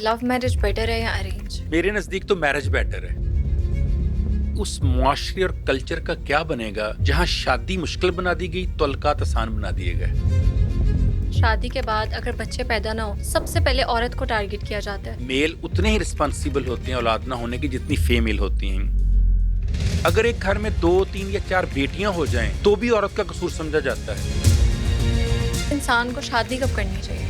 Love marriage better है या arrange? मेरे नजदीक तो मैरिज बेटर है। उस मुआशरे और कल्चर का क्या बनेगा जहां शादी मुश्किल बना दी गई, तौलकात आसान बना दिए गए। शादी के बाद अगर बच्चे पैदा ना हो, सबसे पहले औरत को टारगेट किया जाता है। मेल उतने ही रिस्पॉन्सिबल होते हैं औलाद ना होने की जितनी फीमेल होती हैं। अगर एक घर में 2, 3 या 4 बेटियां हो जाएं, तो भी औरत का कसूर समझा जाता है। इंसान को शादी कब करनी चाहिए?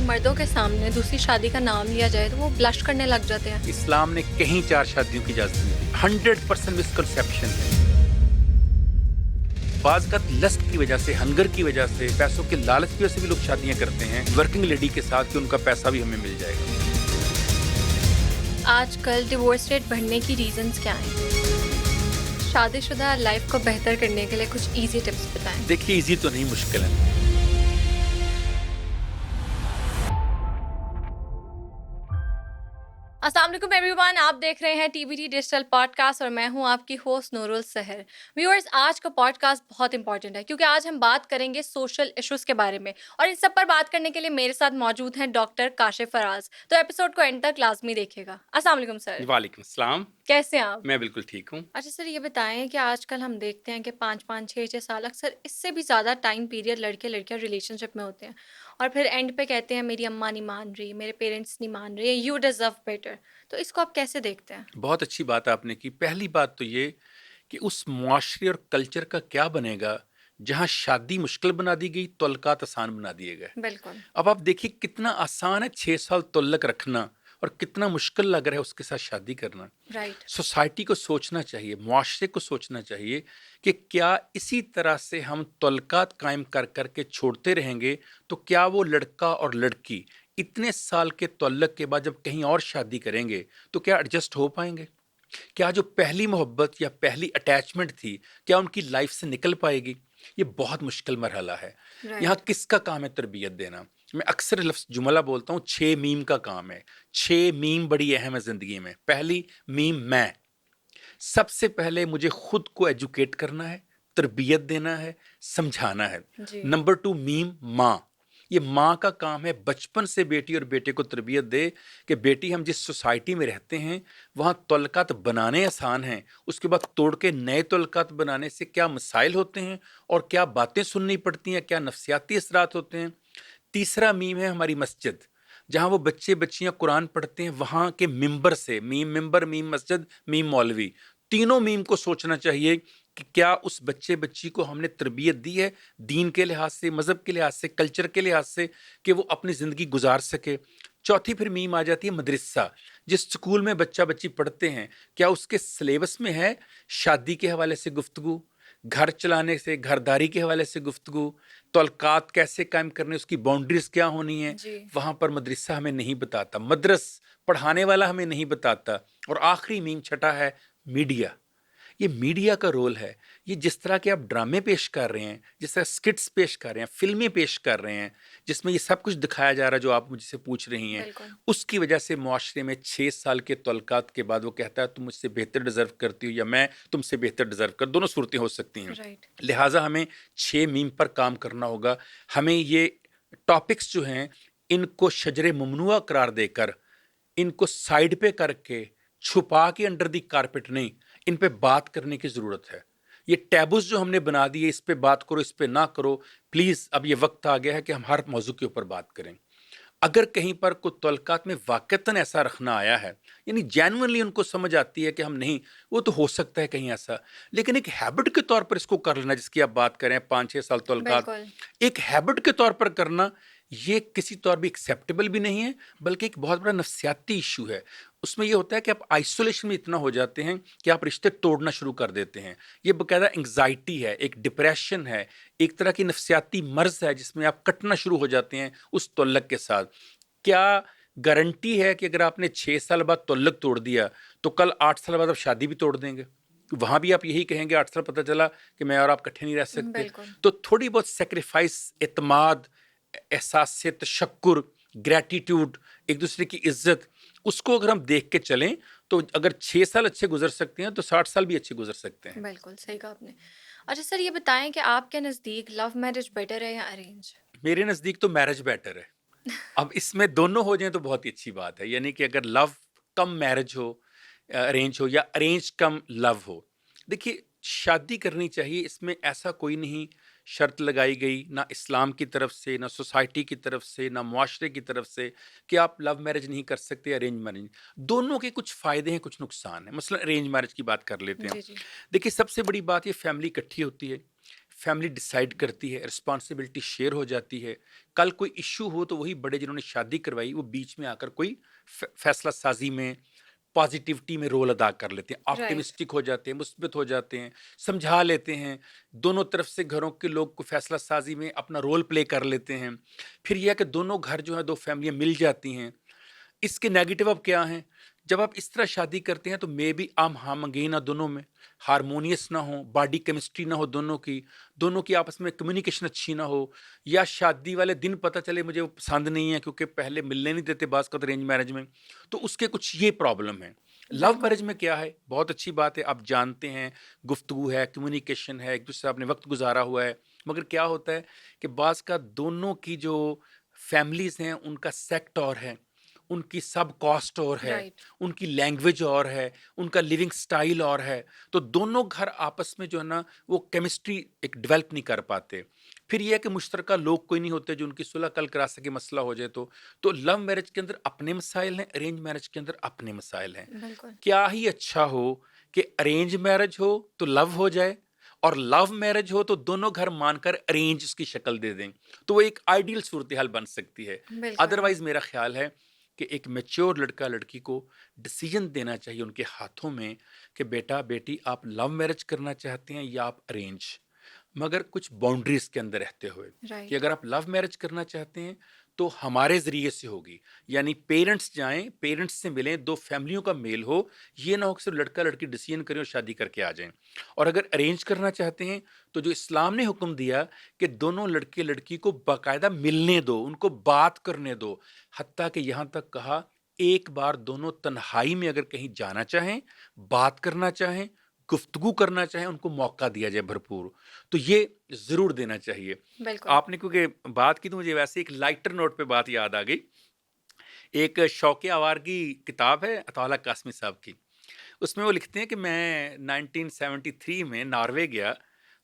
मर्दों के सामने दूसरी शादी का नाम लिया जाए तो वो ब्लश करने लग जाते हैं। इस्लाम ने कहीं 4 शादियों की इजाजत नहीं दी। 100% मिसकंसेप्शन है। बाज़ लस्ट की वजह से, हंगर की वजह से, पैसों के लालच की वजह से भी लोग शादियां करते हैं वर्किंग लेडी के साथ कि उनका पैसा भी हमें मिल जाएगा। आजकल डिवोर्स रेट बढ़ने की रीजंस क्या हैं? शादीशुदा लाइफ को बेहतर करने के लिए कुछ इजी टिप्स बताएं। देखिए, इजी तो नहीं, मुश्किल है। अस्सलाम वालेकुम एवरीवन, आप देख रहे हैं टीवीटी डिजिटल पॉडकास्ट और मैं हूं आपकी होस्ट नूरुल सहर। व्यूअर्स, आज का पॉडकास्ट बहुत इंपॉर्टेंट है क्योंकि आज हम बात करेंगे सोशल इश्यूज के बारे में और इन सब पर बात करने के लिए मेरे साथ मौजूद हैं डॉक्टर काशिफ फराज। तो एपिसोड को एंड तक लाजमी देखिएगा। अस्सलाम वालेकुम सर। वालेकुम सलाम। कैसे हैं आप? मैं बिल्कुल ठीक हूँ। अच्छा सर, ये बताएं कि आजकल हम देखते हैं कि 5-5, 6-6 साल, अक्सर इससे भी ज़्यादा टाइम पीरियड लड़के लड़कियां रिलेशनशिप में होते हैं और फिर एंड पे कहते हैं मेरी अम्मा नहीं मान रही, मेरे पेरेंट्स नहीं मान रहे, यू डिजर्व बेटर। तो इसको आप कैसे देखते हैं? बहुत अच्छी बात आपने की। पहली बात तो ये कि उस मुआशरे और कल्चर का क्या बनेगा जहां शादी मुश्किल बना दी गई, तौलकात आसान बना दिए गए। बिल्कुल। अब आप देखिए कितना आसान है 6 साल तौलक रखना और कितना मुश्किल लग रहा है उसके साथ शादी करना। राइट। सोसाइटी को सोचना चाहिए, मुआशरे को सोचना चाहिए कि क्या इसी तरह से हम तौलकात कायम कर करके छोड़ते रहेंगे तो क्या वो लड़का और लड़की इतने साल के तौल्लक के बाद जब कहीं और शादी करेंगे तो क्या एडजस्ट हो पाएंगे? क्या जो पहली मोहब्बत या पहली अटैचमेंट थी, क्या उनकी लाइफ से निकल पाएगी? ये बहुत मुश्किल मरहला है। यहाँ राइट। किसका काम है तरबियत देना? मैं अक्सर लफ्ज़ जुमला बोलता हूँ, 6 मीम का काम है। 6 मीम बड़ी अहम है ज़िंदगी में। पहली मीम मैं। सबसे पहले मुझे खुद को एजुकेट करना है, तरबियत देना है, समझाना है। जी। नंबर 2 मीम माँ। ये माँ का काम है बचपन से बेटी और बेटे को तरबियत दे कि बेटी हम जिस सोसाइटी में रहते हैं वहाँ तौलकात बनाने आसान हैं, उसके बाद तोड़ के नए तौलकात बनाने से क्या मसाइल होते हैं और क्या बातें सुननी पड़ती हैं, क्या नफ्सियाती असरात होते हैं। तीसरा मीम है हमारी मस्जिद, जहाँ वो बच्चे बच्चियाँ कुरान पढ़ते हैं, वहाँ के मिंबर से, मीम मिंबर, मीम मस्जिद, मीम मौलवी, तीनों मीम को सोचना चाहिए कि क्या उस बच्चे बच्ची को हमने तरबियत दी है दीन के लिहाज से, मज़हब के लिहाज से, कल्चर के लिहाज से, कि वो अपनी ज़िंदगी गुजार सके। चौथी फिर मीम आ जाती है मदरसा। जिस स्कूल में बच्चा बच्ची पढ़ते हैं, क्या उसके सिलेबस में है शादी के हवाले से गुफ्तगू, घर चलाने से, घरदारी के हवाले से गुफ्तगू, तौलकात कैसे कायम करने, उसकी बाउंड्रीज क्या होनी है? जी। वहाँ पर मदरसा हमें नहीं बताता, मदरस पढ़ाने वाला हमें नहीं बताता। और आखिरी मीम छठा है मीडिया। ये मीडिया का रोल है। ये जिस तरह के आप ड्रामे पेश कर रहे हैं, जिस तरह स्किट्स पेश कर रहे हैं, फिल्में पेश कर रहे हैं, जिसमें ये सब कुछ दिखाया जा रहा है जो आप मुझसे पूछ रही हैं, बिल्कुल। उसकी वजह से मुआशरे में 6 साल के तौलकात के बाद वो कहता है तुम मुझसे बेहतर डिजर्व करती हो या मैं तुमसे बेहतर डिजर्व कर, दोनों सूरतें हो सकती हैं। राइट। लिहाजा हमें 6 मीम पर काम करना होगा। हमें ये टॉपिक्स जो हैं इनको शजरे ममनुआ करार देकर, इनको साइड पे करके, छुपा के अंडर दी कारपेट नहीं, इन पे बात करने की ज़रूरत है। ये टैबूज जो हमने बना दिए, इस पे बात करो, इस पे ना करो, प्लीज़ अब ये वक्त आ गया है कि हम हर मौजू के ऊपर बात करें। अगर कहीं पर कोई तौलकात में वाक़तन ऐसा रखना आया है, यानी जेन्युइनली उनको समझ आती है कि हम नहीं, वो तो हो सकता है कहीं ऐसा, लेकिन एक हैबिट के तौर पर इसको कर लेना जिसकी आप बात करें 5-6 साल तौलकात, बिल्कुल। एक हैबिट के तौर पर करना, ये किसी तौर भी एक्सेप्टेबल भी नहीं है, बल्कि एक बहुत बड़ा नफ्सियाती इशू है। उसमें ये होता है कि आप आइसोलेशन में इतना हो जाते हैं कि आप रिश्ते तोड़ना शुरू कर देते हैं। ये बाकायदा एंग्जाइटी है, एक डिप्रेशन है, एक तरह की नफ्सियाती मर्ज है जिसमें आप कटना शुरू हो जाते हैं उस तल्लक के साथ। क्या गारंटी है कि अगर आपने 6 साल बाद तल्लक तोड़ दिया तो कल 8 साल बाद आप शादी भी तोड़ देंगे? वहाँ भी आप यही कहेंगे 8 साल पता चला कि मैं और आप इकट्ठे नहीं रह सकते। बिल्कुल। तो थोड़ी बहुत सेक्रीफाइस, एतमाद, एहसास तशक्कुर, ग्रैटिट्यूड, एक दूसरे की इज्जत, उसको अगर हम देख के चलें तो अगर 6 साल अच्छे गुजर सकते हैं तो 60 साल भी अच्छे गुजर सकते हैं। बिल्कुल सही कहा आपने। अच्छा सर, ये बताएं कि आपके नज़दीक लव मैरिज बेटर है या अरेंज? मेरे नज़दीक तो मैरिज बेटर है। अब इसमें दोनों हो जाएँ तो बहुत ही अच्छी बात है। यानी कि अगर लव कम मैरिज हो, अरेंज हो या अरेंज कम लव हो। देखिए, शादी करनी चाहिए, इसमें ऐसा कोई नहीं शर्त लगाई गई, ना इस्लाम की तरफ से, ना सोसाइटी की तरफ से, ना मुआशरे की तरफ से कि आप लव मैरिज नहीं कर सकते, अरेंज मैरिज। दोनों के कुछ फ़ायदे हैं, कुछ नुकसान हैं। मसलन अरेंज मैरिज की बात कर लेते हैं। जी, जी। देखिए, सबसे बड़ी बात ये फैमिली इकट्ठी होती है, फैमिली डिसाइड करती है, रिस्पॉन्सिबिलिटी शेयर हो जाती है। कल कोई इश्यू हो तो वही बड़े जिन्होंने शादी करवाई वो बीच में आकर कोई फैसला साजी में, पॉजिटिविटी में रोल अदा कर लेते हैं, राइट, ऑप्टिमिस्टिक हो जाते हैं, मुस्बित हो जाते हैं, समझा लेते हैं। दोनों तरफ से घरों के लोग को फैसला साजी में अपना रोल प्ले कर लेते हैं। फिर यह है कि दोनों घर जो है, दो फैमिलियां मिल जाती हैं। इसके नेगेटिव अब क्या हैं? जब आप इस तरह शादी करते हैं तो मे बी हम-हमंगई ना दोनों में, हार्मोनियस ना हो, बॉडी केमिस्ट्री ना हो दोनों की आपस में कम्युनिकेशन अच्छी ना हो, या शादी वाले दिन पता चले मुझे वो पसंद नहीं है क्योंकि पहले मिलने नहीं देते बाज़ वक़्त अरेंज मैरिज में, तो उसके कुछ ये प्रॉब्लम है। लव बिल्कुल। मैरिज में क्या है? बहुत अच्छी बात है, आप जानते हैं, गुफ्तगू है, कम्युनिकेशन है, एक-दूसरे से आपने वक़्त गुज़ारा हुआ है। मगर क्या होता है कि बाज़ का दोनों की जो फैमिलीज़ हैं, उनका सेक्ट और है, उनकी सब कॉस्ट और है, राइट, उनकी लैंग्वेज और है, उनका लिविंग स्टाइल और है, तो दोनों घर आपस में जो है ना वो केमिस्ट्री एक डेवलप नहीं कर पाते। फिर ये है कि मुश्तरका लोग कोई नहीं होते जो उनकी सुलह कल करा सके, मसला हो जाए तो लव मैरिज के अंदर अपने मसाइल हैं, अरेंज मैरिज के अंदर अपने मसाइल हैं। बिल्कुल। क्या ही अच्छा हो कि अरेंज मैरिज हो तो लव हो जाए, और लव मैरिज हो तो दोनों घर मानकर अरेंज उसकी शक्ल दे दें, तो वो एक आइडियल सूरत हाल बन सकती है। बिल्कुल, अदरवाइज मेरा ख्याल है कि एक मैच्योर लड़का लड़की को डिसीजन देना चाहिए उनके हाथों में कि बेटा बेटी आप लव मैरिज करना चाहते हैं या आप अरेंज, मगर कुछ बाउंड्रीज के अंदर रहते हुए, कि राइट, अगर आप लव मैरिज करना चाहते हैं तो हमारे ज़रिए से होगी, यानी पेरेंट्स जाएं, पेरेंट्स से मिलें, दो फैमिलियों का मेल हो। ये ना हो कि सिर्फ लड़का लड़की डिसीजन करें और शादी करके आ जाएं। और अगर अरेंज करना चाहते हैं तो जो इस्लाम ने हुक्म दिया कि दोनों लड़के लड़की को बाकायदा मिलने दो, उनको बात करने दो, हत्ता कि यहाँ तक कहा एक बार दोनों तन्हाई में अगर कहीं जाना चाहें, बात करना चाहें, गुफ्तगू करना चाहें, उनको मौका दिया जाए भरपूर। तो ये ज़रूर देना चाहिए। बिल्कुल। आपने क्योंकि बात की तो मुझे वैसे एक लाइटर नोट पे बात याद आ गई। एक शौक़ आवार की किताब है अताउल्लाह कासमी साहब की। उसमें वो लिखते हैं कि मैं 1973 में नॉर्वे गया,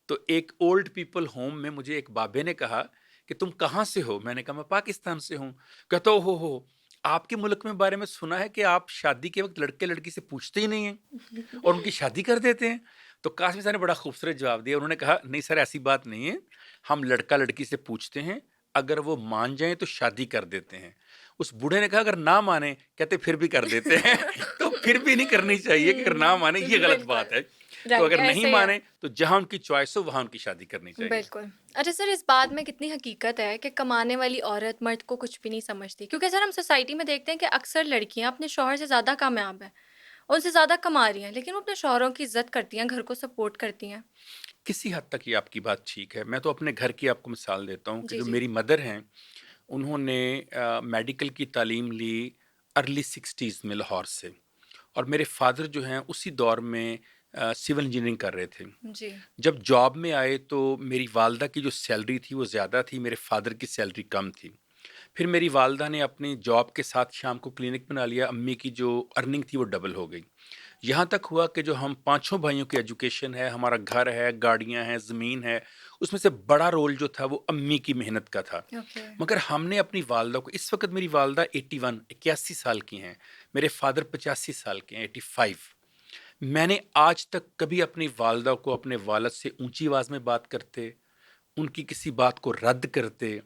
तो एक ओल्ड पीपल होम में मुझे एक बाबे ने कहा कि तुम कहाँ से हो? मैंने कहा मैं पाकिस्तान से हूँ। कहता ओहो हो! आपके मुल्क में बारे में सुना है कि आप शादी के वक़्त लड़के-लड़की से पूछते ही नहीं हैं और उनकी शादी कर देते हैं। तो कासमी साहब ने बड़ा खूबसूरत जवाब दिया। उन्होंने कहा नहीं सर ऐसी बात नहीं है। हम लड़का-लड़की से पूछते हैं, अगर वो मान जाएँ तो शादी कर देते हैं। उस बूढ़े ने कहा अगर ना माने, कहते फिर भी कर देते हैं। तो फिर भी नहीं करनी चाहिए कि अगर ना माने ये गलत बिल्कुल। बात है। तो राइट, अगर नहीं ऐसे है। माने तो जहाँ उनकी चॉइस हो वहाँ उनकी शादी करनी चाहिए। बिल्कुल। अच्छा सर, इस बात में कितनी हकीकत है कि कमाने वाली औरत मर्द को कुछ भी नहीं समझती? क्योंकि सर हम सोसाइटी में देखते हैं कि अक्सर लड़कियाँ अपने शौहर से ज़्यादा कामयाब हैं, उनसे ज़्यादा कमा रही हैं, लेकिन वो अपने शौहरों की इज़्ज़त करती हैं, घर को सपोर्ट करती हैं। किसी हद तक ये आपकी बात ठीक है। मैं तो अपने घर की आपको मिसाल देता हूँ कि जी, जो जी। मेरी मदर हैं, उन्होंने मेडिकल की तालीम ली अर्ली 60s में लाहौर से, और मेरे फ़ादर जो हैं उसी दौर में सिविल इंजीनियरिंग कर रहे थे। जी। जब जॉब में आए तो मेरी वालदा की जो सैलरी थी वो ज़्यादा थी, मेरे फ़ादर की सैलरी कम थी। फिर मेरी वालदा ने अपनी जॉब के साथ शाम को क्लिनिक बना लिया, अम्मी की जो अर्निंग थी वो डबल हो गई। यहाँ तक हुआ कि जो हम पाँचों भाइयों की एजुकेशन है, हमारा घर है, गाड़ियाँ हैं, ज़मीन है, उसमें से बड़ा रोल जो था वो अम्मी की मेहनत का था। ओके। मगर हमने अपनी वालदा को, इस वक़्त मेरी वालदा 81 साल की हैं, मेरे फ़ादर 85 साल के हैं, 85। मैंने आज तक कभी अपनी वालदा को अपने वालिद से ऊँची आवाज़ में बात करते, उनकी किसी बात को रद्द करते,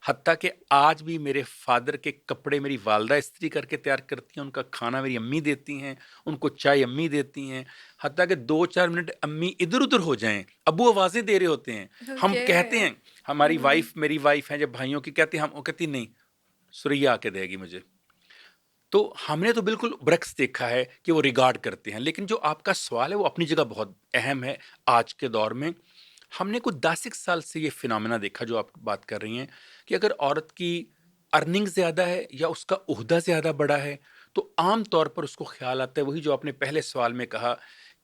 हत्ता कि आज भी मेरे फ़ादर के कपड़े मेरी वालदा इस्त्री करके तैयार करती हैं, उनका खाना मेरी अम्मी देती हैं, उनको चाय अम्मी देती हैं। हत्ता कि 2-4 मिनट अम्मी इधर-उधर हो जाएँ, अब्बू आवाज़ें दे रहे होते हैं। हम ओके। कहते हैं, हमारी हुँ। वाइफ़ मेरी वाइफ़ हैं जब भाइयों की कहती हैं, हम वो कहती नहीं, सुरैया आके देगी मुझे। तो हमने तो बिल्कुल बरक्स देखा है कि वो रिगार्ड करते हैं, लेकिन जो आपका सवाल है वो अपनी जगह बहुत अहम है आज के दौर में। हमने कुछ 10 साल से ये फिनोमेना देखा जो आप बात कर रही हैं, कि अगर औरत की अर्निंग ज़्यादा है या उसका ओहदा ज़्यादा बड़ा है, तो आम तौर पर उसको ख्याल आता है वही जो आपने पहले सवाल में कहा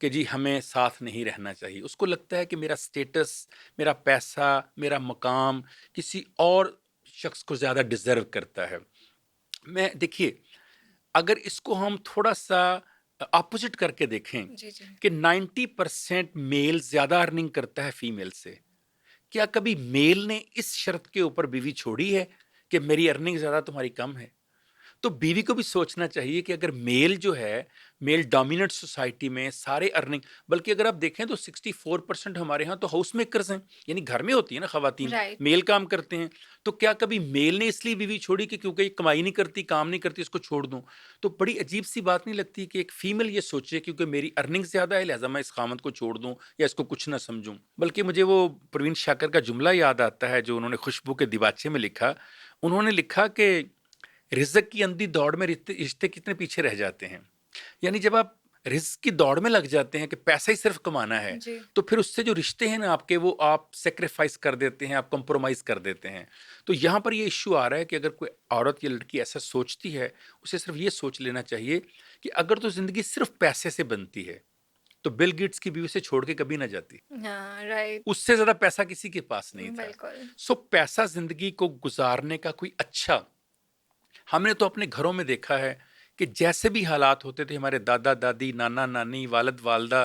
कि जी हमें साथ नहीं रहना चाहिए। उसको लगता है कि मेरा स्टेटस, मेरा पैसा, मेरा मकाम किसी और शख्स को ज़्यादा डिज़र्व करता है। मैं देखिए, अगर इसको हम थोड़ा-सा अपोज़िट करके देखें जी, जी। कि 90% मेल ज़्यादा अर्निंग करता है फीमेल से। क्या कभी मेल ने इस शर्त के ऊपर बीवी छोड़ी है कि मेरी अर्निंग ज़्यादा तुम्हारी कम है? तो बीवी को भी सोचना चाहिए कि अगर मेल जो है, मेल डोमिनेंट सोसाइटी में सारे अर्निंग, बल्कि अगर आप देखें तो 64% हमारे यहाँ तो हाउस मेकर्स हैं, यानी घर में होती है ना खवातीन, राइट। मेल काम करते हैं। तो क्या कभी मेल ने इसलिए बीवी छोड़ी कि क्योंकि ये कमाई नहीं करती, काम नहीं करती, इसको छोड़ दूँ? तो बड़ी अजीब-सी बात नहीं लगती कि एक फीमेल ये सोचे क्योंकि मेरी अर्निंग ज़्यादा है, लिहाज़ा मैं इस ख़ावंद को छोड़ दूँ या इसको कुछ ना समझूँ। बल्कि मुझे वो प्रवीण शाकर का जुमला याद आता है जो उन्होंने खुशबू के दीवाचे में लिखा। उन्होंने लिखा कि रिज़्क की अंधी दौड़ में रिश्ते रिश्ते कितने पीछे रह जाते हैं। यानी जब आप रिज़्क की दौड़ में लग जाते हैं कि पैसा ही सिर्फ़ कमाना है, जी। तो फिर उससे जो रिश्ते हैं ना आपके, वो आप सैक्रिफ़ाइस कर देते हैं, आप कॉम्प्रोमाइज़ कर देते हैं। तो यहाँ पर ये इश्यू आ रहा है कि अगर कोई औरत या लड़की ऐसा सोचती है, उसे सिर्फ़ ये सोच लेना चाहिए कि अगर तो ज़िंदगी सिर्फ़ पैसे से बनती है, तो बिल गेट्स की बीवी उसे छोड़ के कभी ना जाती। हाँ, राइट। उससे ज़्यादा पैसा किसी के पास नहीं था। बिल्कुल। सो पैसा ज़िंदगी को गुज़ारने का कोई अच्छा, हमने तो अपने घरों में देखा है कि जैसे भी हालात होते थे, हमारे दादा-दादी, नाना-नानी, वालिद-वालिदा,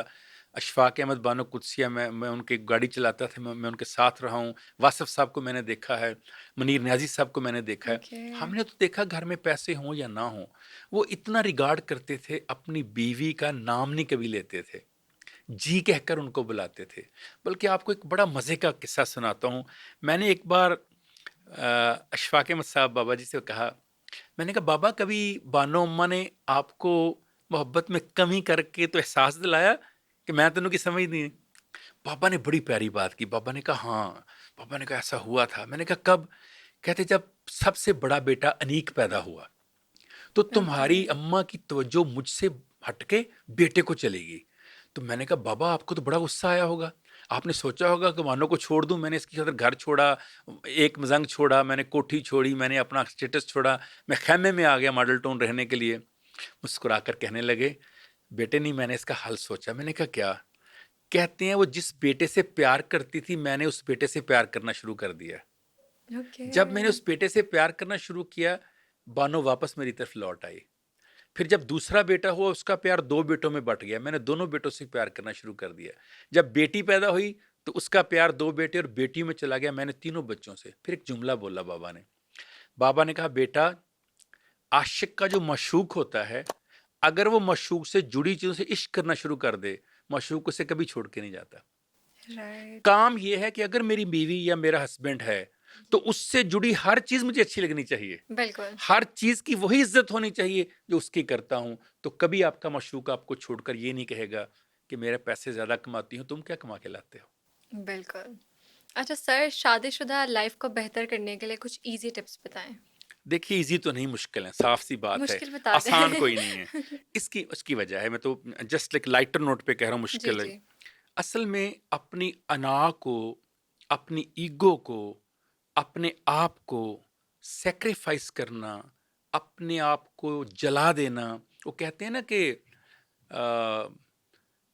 अशफाक अहमद बानो कुद्सिया, मैं उनकी गाड़ी चलाता था, मैं उनके साथ रहा हूँ। वासिफ़ साहब को मैंने देखा है, मुनीर नियाज़ी साहब को मैंने देखा है। ओके। हमने तो देखा घर में पैसे हों या ना हों, वो इतना रिगार्ड करते थे, अपनी बीवी का नाम नहीं कभी लेते थे। जी कहकर उनको बुलाते थे। बल्कि आपको एक बड़ा मज़े का किस्सा सुनाता हूँ। मैंने एक बार अशफाक अहमद साहब बाबा जी से कहा, मैंने कहा बाबा कभी बानो अम्मा ने आपको मोहब्बत में कमी करके तो एहसास दिलाया कि मैं तेनों की समझ नहीं है? पापा ने बड़ी प्यारी बात की। पापा ने कहा हाँ। पापा ने कहा ऐसा हुआ था। मैंने कहा कब? कहते जब सबसे बड़ा बेटा अनीक पैदा हुआ तो ओके। तुम्हारी अम्मा की तवज्जो मुझसे हटके बेटे को चलेगी। तो मैंने कहा बाबा आपको तो बड़ा गुस्सा आया होगा, आपने सोचा होगा कि मानो को छोड़ दूं, मैंने इसकी खातिर घर छोड़ा, एक मजंग छोड़ा, मैंने कोठी छोड़ी, मैंने अपना स्टेटस छोड़ा, मैं खैमे में आ गया मॉडल टाउन रहने के लिए। मुस्कुरा कर कहने लगे बेटे नहीं, मैंने इसका हल सोचा। मैंने कहा क्या? कहते हैं वो जिस बेटे से प्यार करती थी मैंने उस बेटे से प्यार करना शुरू कर दिया। ओके। जब मैंने उस बेटे से प्यार करना शुरू किया, बानो वापस मेरी तरफ लौट आई। फिर जब दूसरा बेटा हुआ उसका प्यार 2 बेटों में बँट गया, मैंने दोनों बेटों से प्यार करना शुरू कर दिया। जब बेटी पैदा हुई तो उसका प्यार 2 बेटे और बेटियों में चला गया, मैंने तीनों बच्चों से। फिर एक जुमला बोला बाबा ने। बाबा ने कहा बेटा, आशिक का जो मशूक होता है, अगर वो मशूक से जुड़ी चीज़ों से इश्क करना शुरू कर दे, मशूक उसे कभी छोड़ के नहीं जाता। राइट। काम ये है कि अगर मेरी बीवी या मेरा हस्बैंड है, तो उससे जुड़ी हर चीज़ मुझे अच्छी लगनी चाहिए। बिल्कुल। हर चीज़ की वही इज़्ज़त होनी चाहिए जो उसकी करता हूँ। तो कभी आपका मशूक़ आपको छोड़कर ये नहीं कहेगा कि मेरे पैसे ज़्यादा कमाती हो, तुम क्या कमा के लाते हो? बिल्कुल। अच्छा सर, शादीशुदा लाइफ़ को बेहतर करने के लिए कुछ ईज़ी टिप्स बताएँ? देखिए ईज़ी तो नहीं, मुश्किल है, साफ़-सी बात है, मुश्किल बता आसान कोई नहीं है। दें। इसकी उसकी वजह है, मैं तो जस्ट एक लाइटर नोट पे कह रहा हूँ जी, मुश्किल है। जी। असल में अपनी अना को, अपनी ईगो को, अपने आप को सैक्रिफाइस करना, अपने आप को जला देना, वो कहते हैं ना कि अ,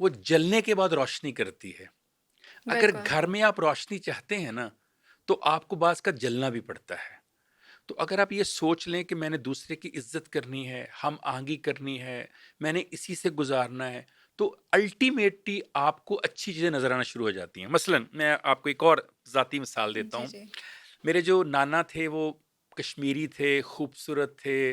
वो जलने के बाद रोशनी करती है। अगर बिल्कुल। घर में आप रोशनी चाहते हैं ना, तो आपको बाज़ का जलना भी पड़ता है। तो अगर आप ये सोच लें कि मैंने दूसरे की इज्जत करनी है, हम आहंगी करनी है, मैंने इसी से गुजारना है, तो अल्टीमेटली आपको अच्छी चीज़ें नज़र आना शुरू हो जाती हैं। मसलन मैं आपको एक और ज़ाती मिसाल देता जी, हूँ। जी। मेरे जो नाना थे वो कश्मीरी थे, खूबसूरत थे,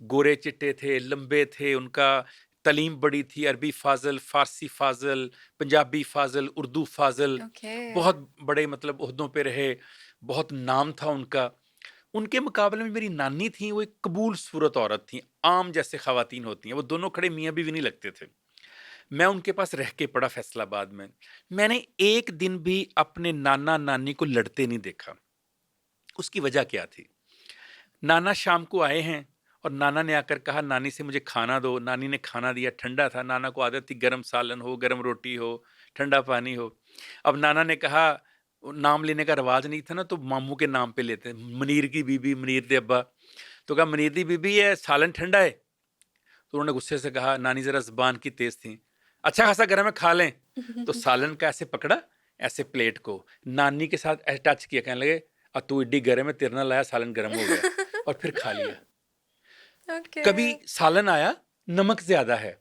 गोरे चिट्टे थे, लंबे थे, उनका तालीम बड़ी थी, अरबी फ़ाज़िल, फ़ारसी फ़ाज़िल, पंजाबी फ़ाज़िल, उर्दू फ़ाज़िल, ओके। बहुत बड़े मतलब ओहदों पे रहे, बहुत नाम था उनका। उनके मुकाबले में मेरी नानी थीं, वो एक कबूल सूरत औरत थीं, आम जैसे ख़वातीन होती हैं, वो दोनों खड़े मियाँ-बीवी नहीं लगते थे। मैं उनके पास रह के पड़ा फैसलाबाद में। मैंने एक दिन भी अपने नाना-नानी को लड़ते नहीं देखा। उसकी वजह क्या थी? नाना शाम को आए हैं और नाना ने आकर कहा नानी से मुझे खाना दो। नानी ने खाना दिया, ठंडा था। नाना को आदत थी गरम सालन हो, गरम रोटी हो, ठंडा पानी हो। अब नाना ने कहा, नाम लेने का रिवाज नहीं था ना, तो मामू के नाम पे लेते हैं, मुनीर की बीबी, मुनीर दे अब्बा। तो कहा मुनीर दी बीबी ये सालन ठंडा है? तो उन्होंने गुस्से से कहा, नानी ज़रा ज़ुबान की तेज़ थी। अच्छा खासा गर्म है, खा लें। तो सालन का ऐसे पकड़ा, ऐसे प्लेट को, नानी के साथ ऐसे टच किया, कहने लगे तू इड्डी गर्म है, तेरे ना लाया सालन गर्म हो गया, और फिर खा लिया। ओके। कभी सालन आया, नमक ज्यादा है,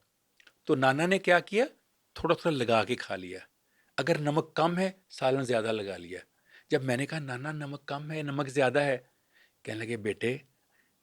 तो नाना ने क्या किया, थोड़ा थोड़ा लगा के खा लिया। अगर नमक कम है, सालन ज्यादा लगा लिया। जब मैंने कहा नाना नमक कम है, नमक ज्यादा है, कहने लगे बेटे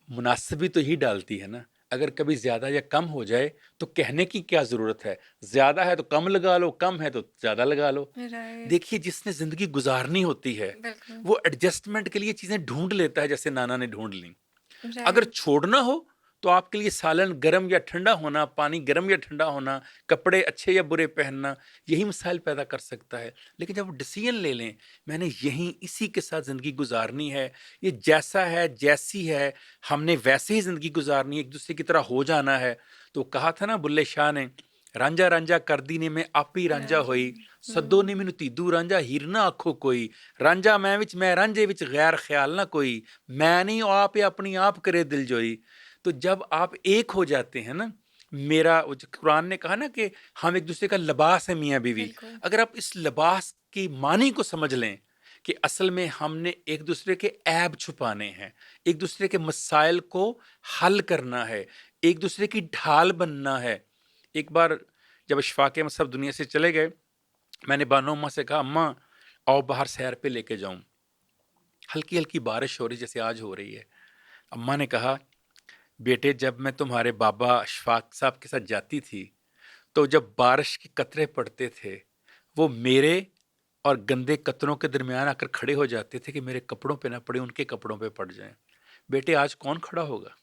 मुनासिबी तो ही डालती है ना, अगर कभी ज्यादा या कम हो जाए तो कहने की क्या जरूरत है, ज्यादा है तो कम लगा लो, कम है तो ज्यादा लगा लो। राइट। देखिए जिसने जिंदगी गुजारनी होती है बिल्कुल। वो एडजस्टमेंट के लिए चीजें ढूंढ लेता है, जैसे नाना ने ढूंढ ली। अगर राइट। छोड़ना हो तो आपके लिए सालन गर्म या ठंडा होना, पानी गर्म या ठंडा होना, कपड़े अच्छे या बुरे पहनना, यही मिसाइल पैदा कर सकता है। लेकिन जब वो डिसीजन ले लें, मैंने यहीं इसी के साथ ज़िंदगी गुजारनी है, ये जैसा है जैसी है हमने वैसे ही ज़िंदगी गुजारनी है, एक दूसरे की तरह हो जाना है। तो कहा था ना बुल्ले शाह ने, रांझा रांझा कर दी ने मैं आप ही रांझा रांझा। होई, सद्दो ने मैनू तीदू रांझा हीर ना आखो कोई, रांझा मैं रांझे विच गैर ख्याल ना कोई, मैं नहीं आप या अपनी आप करे दिल जोई। तो जब आप एक हो जाते हैं ना, मेरा वो जो कुरान ने कहा ना कि हम एक दूसरे का लिबास है मियाँ बीवी, बिल्कुल। अगर आप इस लिबास की मानी को समझ लें कि असल में हमने एक दूसरे के ऐब छुपाने हैं, एक दूसरे के मसाइल को हल करना है, एक दूसरे की ढाल बनना है। एक बार जब अशफाक अहमद सब दुनिया से चले गए, मैंने बानो अम्मा से कहा अम्मा आओ बाहर सैर पे लेके जाऊं। हल्की हल्की बारिश हो रही जैसे आज हो रही है। अम्मा ने कहा बेटे जब मैं तुम्हारे बाबा अशफाक साहब के साथ जाती थी तो जब बारिश के कतरे पड़ते थे वो मेरे और गंदे कतरों के दरमियान आकर खड़े हो जाते थे कि मेरे कपड़ों पे ना पड़े, उनके कपड़ों पे पड़ जाएं। बेटे आज कौन खड़ा होगा?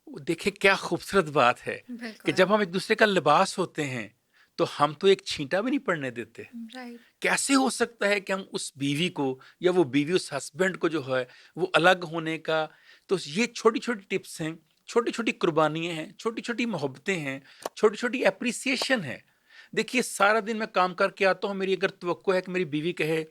वो देखिए क्या खूबसूरत बात है कि बिल्कुल। जब हम एक दूसरे का लिबास होते हैं तो हम तो एक छींटा भी नहीं पड़ने देते। राइट। कैसे हो सकता है कि हम उस बीवी को या वो बीवी उस हस्बैंड को जो है वो अलग होने का। तो ये छोटी छोटी टिप्स हैं, छोटी छोटी कुर्बानियां हैं, छोटी छोटी मोहब्बतें हैं, छोटी छोटी अप्रिसिएशन है। देखिए सारा दिन मैं काम करके आता हूँ, मेरी अगर तवक्को है कि मेरी बीवी कहे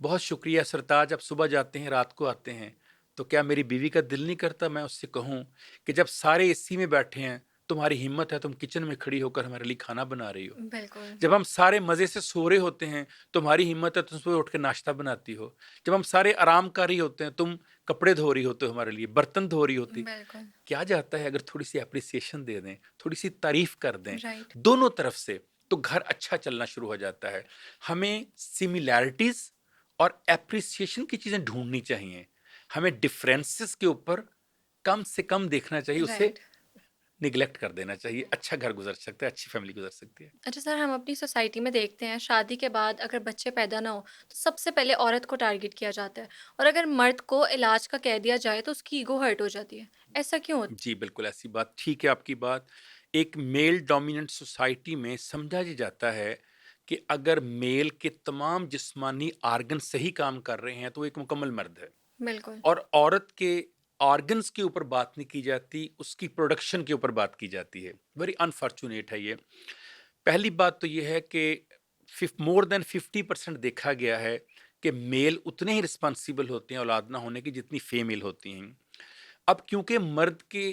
बहुत शुक्रिया सरताज आप सुबह जाते हैं रात को आते हैं, तो क्या मेरी बीवी का दिल नहीं करता मैं उससे कहूँ कि जब सारे एसी में बैठे हैं तुम्हारी हिम्मत है तुम किचन में खड़ी होकर हमारे लिए खाना बना रही हो। बिल्कुल। जब हम सारे मजे से सो रहे होते हैं तुम्हारी हिम्मत है तुम सुबह उठ के नाश्ता बनाती हो। जब हम सारे आराम कर रही होते हैं तुम कपड़े धो रही होते हो, हमारे लिए बर्तन धो रही होती। बिल्कुल। क्या जाता है अगर थोड़ी सी अप्रिसिएशन दे दें, थोड़ी सी तारीफ कर दें राइट। दोनों तरफ से, तो घर अच्छा चलना शुरू हो जाता है। हमें सिमिलैरिटीज और एप्रिसिएशन की चीजें ढूंढनी चाहिए, हमें डिफरेंसेस के ऊपर कम से कम देखना चाहिए, उसे राइट। निगलेक्ट कर देना चाहिए। अच्छा घर गुजर सकता है, अच्छी फैमिली गुजर सकती है। अच्छा सर, हम अपनी सोसाइटी में देखते हैं शादी के बाद अगर बच्चे पैदा ना हो तो सबसे पहले औरत को टारगेट किया जाता है, और अगर मर्द को इलाज का कह दिया जाए तो उसकी ईगो हर्ट हो जाती है। ऐसा क्यों होता जी बिल्कुल ऐसी बात ठीक है आपकी बात। एक मेल डोमिनेंट सोसाइटी में समझा ये जाता है कि अगर मेल के तमाम जिस्मानी आर्गन सही काम कर रहे हैं तो वो एक मुकम्मल मर्द है, है? बिल्कुल। और औरत के ऑर्गन्स के ऊपर बात नहीं की जाती, उसकी प्रोडक्शन के ऊपर बात की जाती है। वेरी अनफॉर्चुनेट है ये। पहली बात तो ये है कि मोर देन 50% देखा गया है कि मेल उतने ही रिस्पॉन्सिबल होते हैं औलाद ना होने की जितनी फीमेल होती हैं। अब क्योंकि मर्द के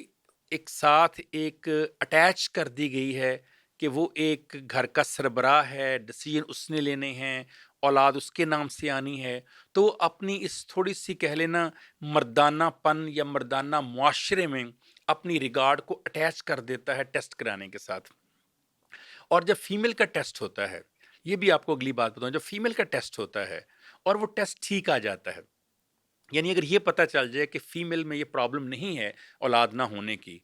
एक साथ एक अटैच कर दी गई है कि वो एक घर का सरबराह है, डिसीजन उसने लेने हैं, औलाद उसके नाम से आनी है, तो वो अपनी इस थोड़ी सी कह लेना मर्दानापन या मर्दाना मुआशरे में अपनी रिगार्ड को अटैच कर देता है टेस्ट कराने के साथ। और जब फीमेल का टेस्ट होता है, ये भी आपको अगली बात बताऊं, जब फीमेल का टेस्ट होता है और वो टेस्ट ठीक आ जाता है, यानी अगर ये पता चल जाए कि फीमेल में ये प्रॉब्लम नहीं है औलाद ना होने की,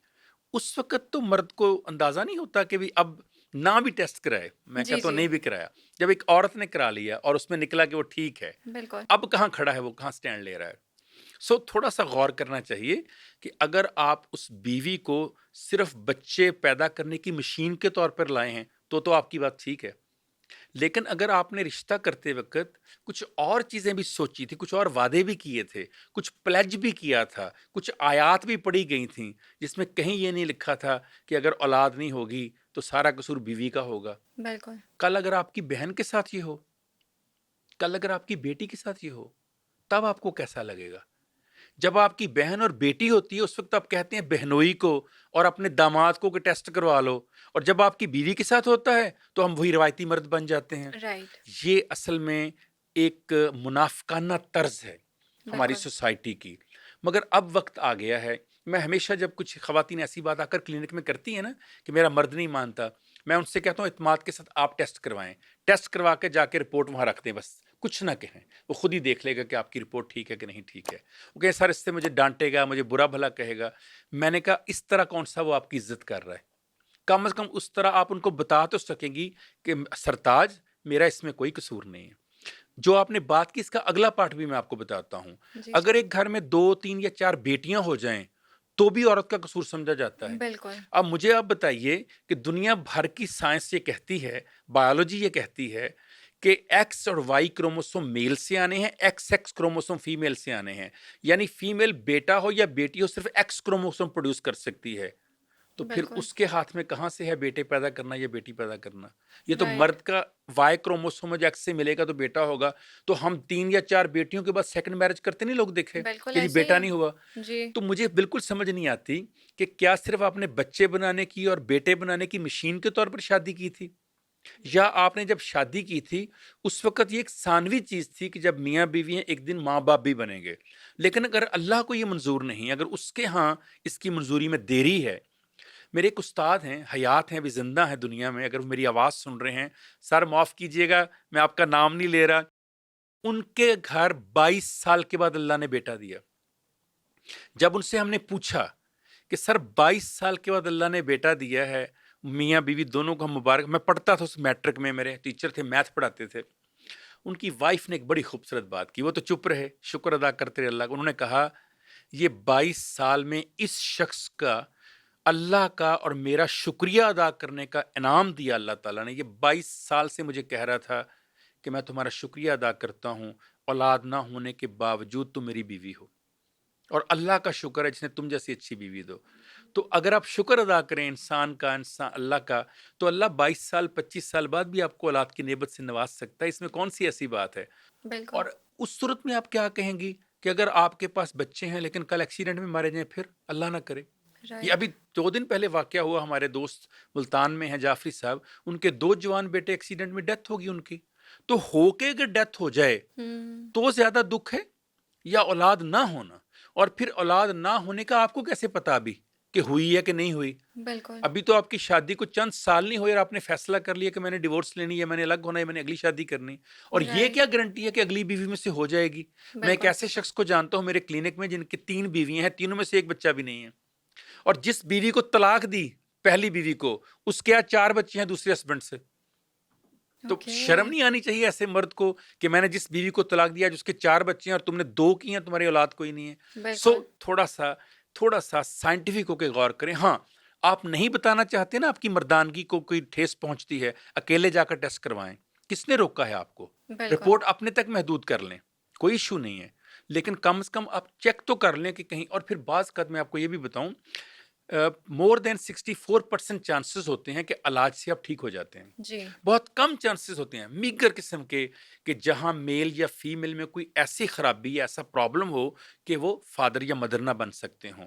उस वक्त तो मर्द को अंदाजा नहीं होता कि भी अब ना भी टेस्ट कराए, मैं जी कहता हूँ जी। नहीं भी कराया। जब एक औरत ने करा लिया और उसमें निकला कि वो ठीक है, बिल्कुल। अब कहाँ खड़ा है, वो कहाँ स्टैंड ले रहा है। सो थोड़ा सा गौर करना चाहिए कि अगर आप उस बीवी को सिर्फ बच्चे पैदा करने की मशीन के तौर पर लाए हैं तो आपकी बात ठीक है। लेकिन अगर आपने रिश्ता करते वक्त कुछ और चीजें भी सोची थी, कुछ और वादे भी किए थे, कुछ प्लेज भी किया था, कुछ आयात भी पढ़ी गई थी जिसमें कहीं ये नहीं लिखा था कि अगर औलाद नहीं होगी तो सारा कसूर बीवी का होगा। बिल्कुल। कल अगर आपकी बहन के साथ ये हो, कल अगर आपकी बेटी के साथ ये हो, तब आपको कैसा लगेगा? जब आपकी बहन और बेटी होती है उस वक्त आप कहते हैं बहनोई को और अपने दामाद को कि टेस्ट करवा लो, और जब आपकी बीवी के साथ होता है तो हम वही रवायती मर्द बन जाते हैं। राइट। ये असल में एक मुनाफिकाना तर्ज है हमारी बिल्कुल। सोसाइटी की। मगर अब वक्त आ गया है, मैं हमेशा जब कुछ खवातीन ऐसी बात आकर क्लिनिक में करती है ना कि मेरा मर्द नहीं मानता, मैं उनसे कहता हूँ इत्मीनान के साथ आप टेस्ट करवाएं, टेस्ट करवा के जाके रिपोर्ट वहाँ रख दें, बस कुछ ना कहें, वो खुद ही देख लेगा कि आपकी रिपोर्ट ठीक है कि नहीं ठीक है। वो कहे सर इससे मुझे डांटेगा, मुझे बुरा भला कहेगा। मैंने कहा इस तरह कौन सा वो आपकी इज्जत कर रहा है, कम से कम उस तरह आप उनको बता तो सकेंगी कि सरताज मेरा इसमें कोई कसूर नहीं है। जो आपने बात की इसका अगला पार्ट भी मैं आपको बताता हूँ। जी, अगर जी। एक घर में 2, 3 या 4 बेटियां हो जाएं तो भी औरत का कसूर समझा जाता है। बिल्कुल। अब मुझे आप बताइए कि दुनिया भर की साइंस ये कहती है, बायोलॉजी ये कहती है कि एक्स और वाई क्रोमोसोम मेल से आने हैं, एक्स एक्स क्रोमोसोम फीमेल से आने हैं। यानी फीमेल बेटा हो या बेटी हो सिर्फ एक्स क्रोमोसोम प्रोड्यूस कर सकती है। तो फिर बिल्कुल। उसके हाथ में कहाँ से है बेटे पैदा करना या बेटी पैदा करना? ये तो राइट। मर्द का वाई क्रोमोसोम जो एक्स से मिलेगा तो बेटा होगा। तो हम 3 या 4 बेटियों के बाद सेकंड मैरिज करते नहीं लोग देखे बिल्कुल कि जी ऐसे ही बेटा है। नहीं हुआ। जी। तो मुझे बिल्कुल समझ नहीं आती कि क्या सिर्फ आपने बच्चे बनाने की और बेटे बनाने की मशीन के तौर पर शादी की थी, या आपने जब शादी की थी उस वक्त ये एक सानवी चीज थी कि जब मियाँ बीवी हैं एक दिन माँ बाप भी बनेंगे। लेकिन अगर अल्लाह को ये मंजूर नहीं, अगर उसके यहाँ इसकी मंजूरी में देरी है। मेरे एक उस्ताद हैं, हयात हैं, अभी जिंदा हैं दुनिया में, अगर वो मेरी आवाज़ सुन रहे हैं, सर माफ़ कीजिएगा मैं आपका नाम नहीं ले रहा। उनके घर 22 साल के बाद अल्लाह ने बेटा दिया। जब उनसे हमने पूछा कि सर 22 साल के बाद अल्लाह ने बेटा दिया है, मियाँ बीवी दोनों को हम मुबारक, मैं पढ़ता था उस मैट्रिक में, मेरे टीचर थे मैथ पढ़ाते थे। उनकी वाइफ ने एक बड़ी खूबसूरत बात की, वो तो चुप रहे, शुक्र अदा करते रहे अल्लाह का। उन्होंने कहा ये 22 साल में इस शख्स का अल्लाह का और मेरा शुक्रिया अदा करने का इनाम दिया अल्लाह ताला ने। ये 22 साल से मुझे कह रहा था कि मैं तुम्हारा शुक्रिया अदा करता हूँ, औलाद ना होने के बावजूद तुम मेरी बीवी हो, और अल्लाह का शुक्र है जिसने तुम जैसी अच्छी बीवी दो। तो अगर आप शुक्र अदा करें इंसान का, इंसान अल्लाह का, तो अल्लाह 22 साल 25 साल बाद भी आपको औलाद की नेमत से नवाज सकता है। इसमें कौन सी ऐसी बात है? बिल्कुल। और उस सूरत में आप क्या कहेंगी कि अगर आपके पास बच्चे हैं लेकिन कल एक्सीडेंट में मारे जाएं, फिर अल्लाह ना करे। ये राइट। अभी 2 दिन पहले वाकया हुआ, हमारे दोस्त मुल्तान में हैं जाफरी साहब, उनके 2 जवान बेटे एक्सीडेंट में डेथ होगी उनकी। तो होके अगर डेथ हो जाए हुँ। तो ज्यादा दुख है या औलाद ना होना? और फिर औलाद ना होने का आपको कैसे पता अभी कि हुई है कि नहीं हुई? बिल्कुल। अभी तो आपकी शादी को चंद साल नहीं हुए और आपने फैसला कर लिया कि मैंने डिवोर्स लेनी है, मैंने अलग होना है, मैंने अगली शादी करनी। और ये राइट। क्या गारंटी है कि अगली बीवी में से हो जाएगी? मैं एक बिल्कुल। ऐसे शख्स को जानता हूँ मेरे क्लिनिक में जिनकी 3 बीवियां हैं, तीनों में से एक बच्चा भी नहीं है। और जिस बीवी को तलाक दी, पहली बीवी को, उसके यहाँ 4 बच्चे हैं दूसरे हस्बैंड से। तो ओके। शर्म नहीं आनी चाहिए ऐसे मर्द को कि मैंने जिस बीवी को तलाक दिया जिसके 4 बच्चे हैं और तुमने 2 की हैं, तुम्हारी औलाद कोई नहीं है। सो बिल्कुल। थोड़ा सा साइंटिफिक होके गौर करें। हाँ, आप नहीं बताना चाहते ना आपकी मर्दानगी को कोई ठेस पहुंचती है, अकेले जाकर टेस्ट करवाएं। किसने रोका है आपको? बिल्कुल। रिपोर्ट अपने तक महदूद कर लें, कोई इशू नहीं है। लेकिन कम से कम आप चेक तो कर लें कि कहीं। और फिर बाज़ मैं आपको ये भी बताऊं, मोर देन 64% चांसेस होते हैं कि इलाज से आप ठीक हो जाते हैं। जी। बहुत कम चांसेस होते हैं मीगर किस्म के कि जहां मेल या फीमेल में कोई ऐसी खराबी या ऐसा प्रॉब्लम हो कि वो फादर या मदर ना बन सकते हों।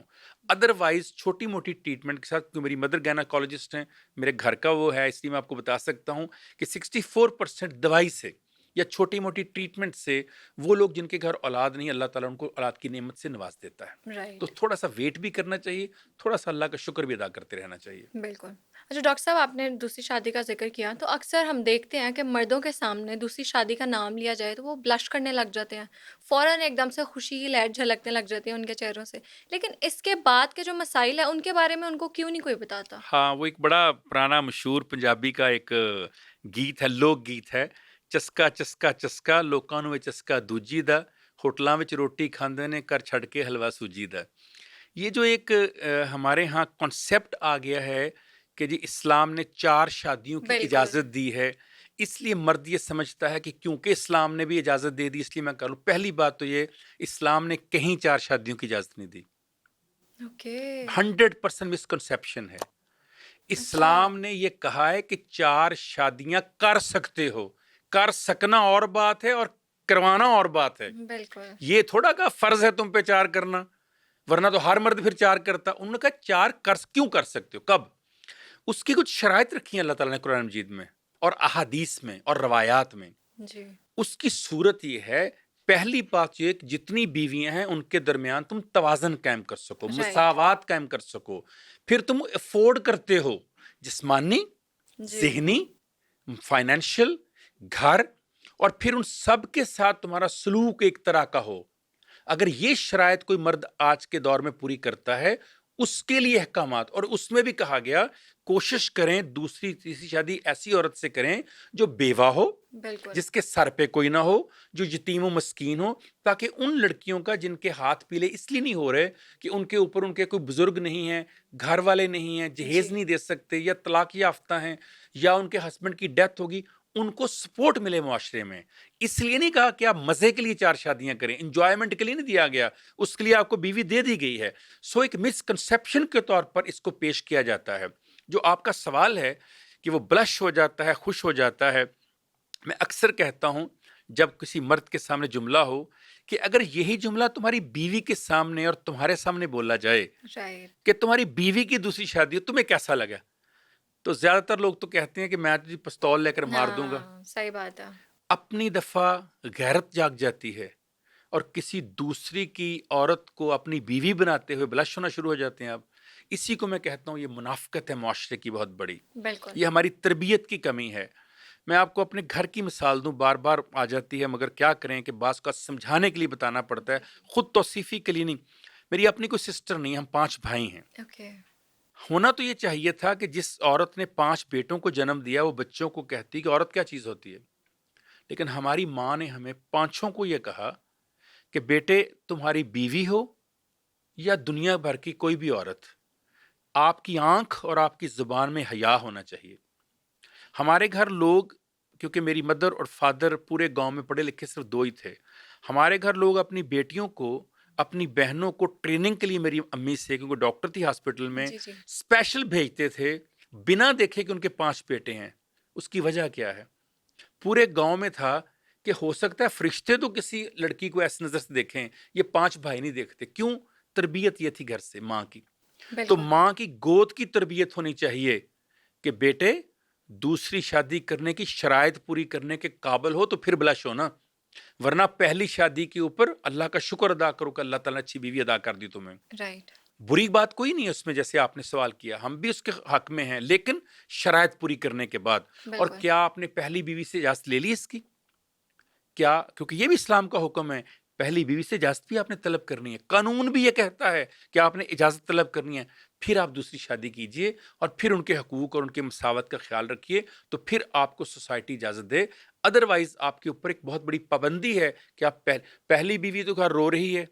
अदरवाइज छोटी मोटी ट्रीटमेंट के साथ, क्योंकि मेरी मदर गायनाकोलॉजिस्ट हैं, मेरे घर का वो है, इसलिए मैं आपको बता सकता हूं कि 64% दवाई से या छोटी मोटी ट्रीटमेंट से वो लोग जिनके घर औलाद नहीं, अल्लाह ताला उनको औलाद की नेमत से नवाज देता है। तो राइट। थोड़ा सा वेट भी करना चाहिए, थोड़ा सा अल्लाह का शुक्र भी अदा करते रहना चाहिए। बिल्कुल। अच्छा डॉक्टर साहब, आपने दूसरी शादी का ज़िक्र किया, तो अक्सर हम देखते हैं कि मर्दों के सामने दूसरी शादी का नाम लिया जाए तो वो ब्लश करने लग जाते हैं। फ़ौरन एकदम से खुशी की लहर झलकने लग जाती है उनके चेहरों से। लेकिन इसके बाद के जो मसाइल हैं उनके बारे में उनको क्यों नहीं कोई बताता? हाँ, वो एक बड़ा पुराना मशहूर पंजाबी का एक गीत है, लोक गीत है। चस्का चस्का चस्का लोकां ਨੂੰ चस्का दूजी दा, होटलां विच रोटी खांदे ने कर छड़ के हलवा सूजी दा। ये जो एक हमारे यहाँ कॉन्सेप्ट आ गया है कि जी इस्लाम ने 4 शादियों की बिल्कुल। इजाज़त दी है, इसलिए मर्द ये समझता है कि क्योंकि इस्लाम ने भी इजाज़त दे दी इसलिए मैं कर लूँ। पहली बात तो ये, इस्लाम ने कहीं 4 शादियों की इजाज़त नहीं दी। ओके। 100% मिसकंसेप्शन है। अच्छा। इस्लाम ने ये कहा है कि 4 शादियां कर सकते हो। कर सकना और बात है और करवाना और बात है। बिल्कुल। ये थोड़ा का फर्ज है तुम पे 4 करना, वरना तो हर मर्द फिर 4 करता। उन्होंने कहा 4 क्यों कर सकते हो, कब? उसकी कुछ शराइत रखी है अल्लाह ताला ने कुरान मजीद में और अहादीस में और रवायात में। जी। उसकी सूरत ये है, पहली बात ये कि जितनी बीवियां हैं उनके दरमियान तुम तवाज़न कायम कर सको, राइट। मसावात कायम कर सको। फिर तुम अफोर्ड करते हो जिस्मानी, जी। ज़हनी, फाइनेंशियल, घर, और फिर उन सब के साथ तुम्हारा सलूक एक तरह का हो। अगर ये शराइत कोई मर्द आज के दौर में पूरी करता है, उसके लिए अहकामात, और उसमें भी कहा गया कोशिश करें दूसरी तीसरी शादी ऐसी औरत से करें जो बेवा हो, बिल्कुल। जिसके सर पे कोई ना हो, जो यतीम व मस्कीन हो, ताकि उन लड़कियों का जिनके हाथ पीले इसलिए नहीं हो रहे कि उनके ऊपर उनके कोई बुजुर्ग नहीं है, घर वाले नहीं हैं, जी। जहेज नहीं दे सकते, या तलाक याफ्ता हैं, या उनके हस्बैंड की डेथ होगी, उनको सपोर्ट मिले मुआशरे में। इसलिए नहीं कहा कि आप मजे के लिए 4 शादियां करें, इंजॉयमेंट के लिए नहीं दिया गया, उसके लिए आपको बीवी दे दी गई है। सो एक मिसकंसेप्शन के तौर पर इसको पेश किया जाता है। जो आपका सवाल है कि वो ब्लश हो जाता है, खुश हो जाता है, मैं अक्सर कहता हूं जब किसी मर्द के सामने जुमला हो कि अगर यही जुमला तुम्हारी बीवी के सामने और तुम्हारे सामने बोला जाए राइट। कि तुम्हारी बीवी की दूसरी शादी हो, तुम्हें कैसा लगा? तो ज्यादातर लोग तो कहते हैं कि मैं तुझे पिस्तौल लेकर मार दूंगा। हाँ, सही बात है। अपनी दफा गैरत जाग जाती है और किसी दूसरी की औरत को अपनी बीवी बनाते हुए ब्लश होना शुरू हो जाते हैं आप। इसी को मैं कहता हूँ ये मुनाफकत है मुआशरे की बहुत बड़ी। बिल्कुल। ये हमारी तरबियत की कमी है। मैं आपको अपने घर की मिसाल दूं, बार बार आ जाती है, मगर क्या करें कि बास का समझाने के लिए बताना पड़ता है, खुद तौसीफी के लिए नहीं। मेरी अपनी कोई सिस्टर नहीं, हम 5 भाई हैं। ओके। होना तो ये चाहिए था कि जिस औरत ने 5 बेटों को जन्म दिया वो बच्चों को कहती कि औरत क्या चीज होती है। लेकिन हमारी माँ ने हमें पांचों को यह कहा कि बेटे, तुम्हारी बीवी हो या दुनिया भर की कोई भी औरत, आपकी आंख और आपकी जुबान में हया होना चाहिए। हमारे घर लोग, क्योंकि मेरी मदर और फादर पूरे गांव में पढ़े लिखे सिर्फ 2 ही थे, हमारे घर लोग अपनी बेटियों को, अपनी बहनों को ट्रेनिंग के लिए मेरी अम्मी से, क्योंकि डॉक्टर थी हॉस्पिटल में, जी, जी। स्पेशल भेजते थे, बिना देखे कि उनके 5 बेटे हैं। उसकी वजह क्या है? पूरे गांव में था कि हो सकता है फरिश्ते तो किसी लड़की को ऐसी नजर से देखें, ये 5 भाई नहीं देखते। क्यों? तरबियत ये थी घर से माँ की। तो बिल्कुल। माँ की गोद की तरबियत होनी चाहिए कि बेटे, दूसरी शादी करने की शराइत पूरी करने के काबिल हो तो फिर ब्लश हो ना, वरना पहली शादी के ऊपर अल्लाह का शुक्र अदा करो कि अल्लाह ताला ने अच्छी बीवी अदा कर दी तुम्हें। राइट। बुरी बात कोई नहीं है उसमें, जैसे आपने सवाल किया, हम भी उसके हक में हैं, लेकिन शराइत पूरी करने के बाद। और बिल्कुल। क्या आपने पहली बीवी से इजाजत ले ली इसकी? क्या? क्योंकि ये भी इस्लाम का हुक्म है, पहली बीवी से इजाजत भी आपने तलब करनी है, कानून भी ये कहता है कि आपने इजाजत तलब करनी है, फिर आप दूसरी शादी कीजिए और फिर उनके हकूक और उनके मसावत का ख्याल रखिए, तो फिर आपको सोसाइटी इजाजत दे। अदरवाइज आपके ऊपर एक बहुत बड़ी पाबंदी है कि आप पहली बीवी तो घर रो रही है,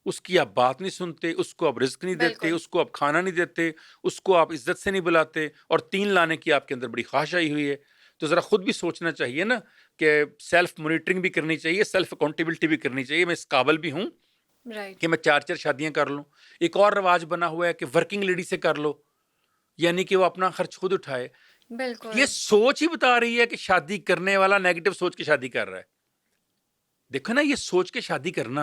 उसकी आप बात नहीं सुनते, उसको आप रिज्क नहीं देते, बिल्कुल। उसको आप खाना नहीं देते, उसको आप इज्जत से नहीं बुलाते, और 3 लाने की आपके अंदर बड़ी ख्वाहिश आई हुई है। तो ज़रा खुद भी सोचना चाहिए ना कि सेल्फ मॉनिटरिंग भी करनी चाहिए, सेल्फ अकाउंटेबिलिटी भी करनी चाहिए। मैं इस काबिल भी हूँ राइट। कि मैं 4-4 शादियाँ कर लूँ। एक और रिवाज बना हुआ है कि वर्किंग लेडी से कर लो, यानी कि वो अपना खर्च खुद उठाए। ये बिल्कुल। सोच ही बता रही है कि शादी करने वाला नेगेटिव सोच के शादी कर रहा है। देखो ना, ये सोच के शादी करना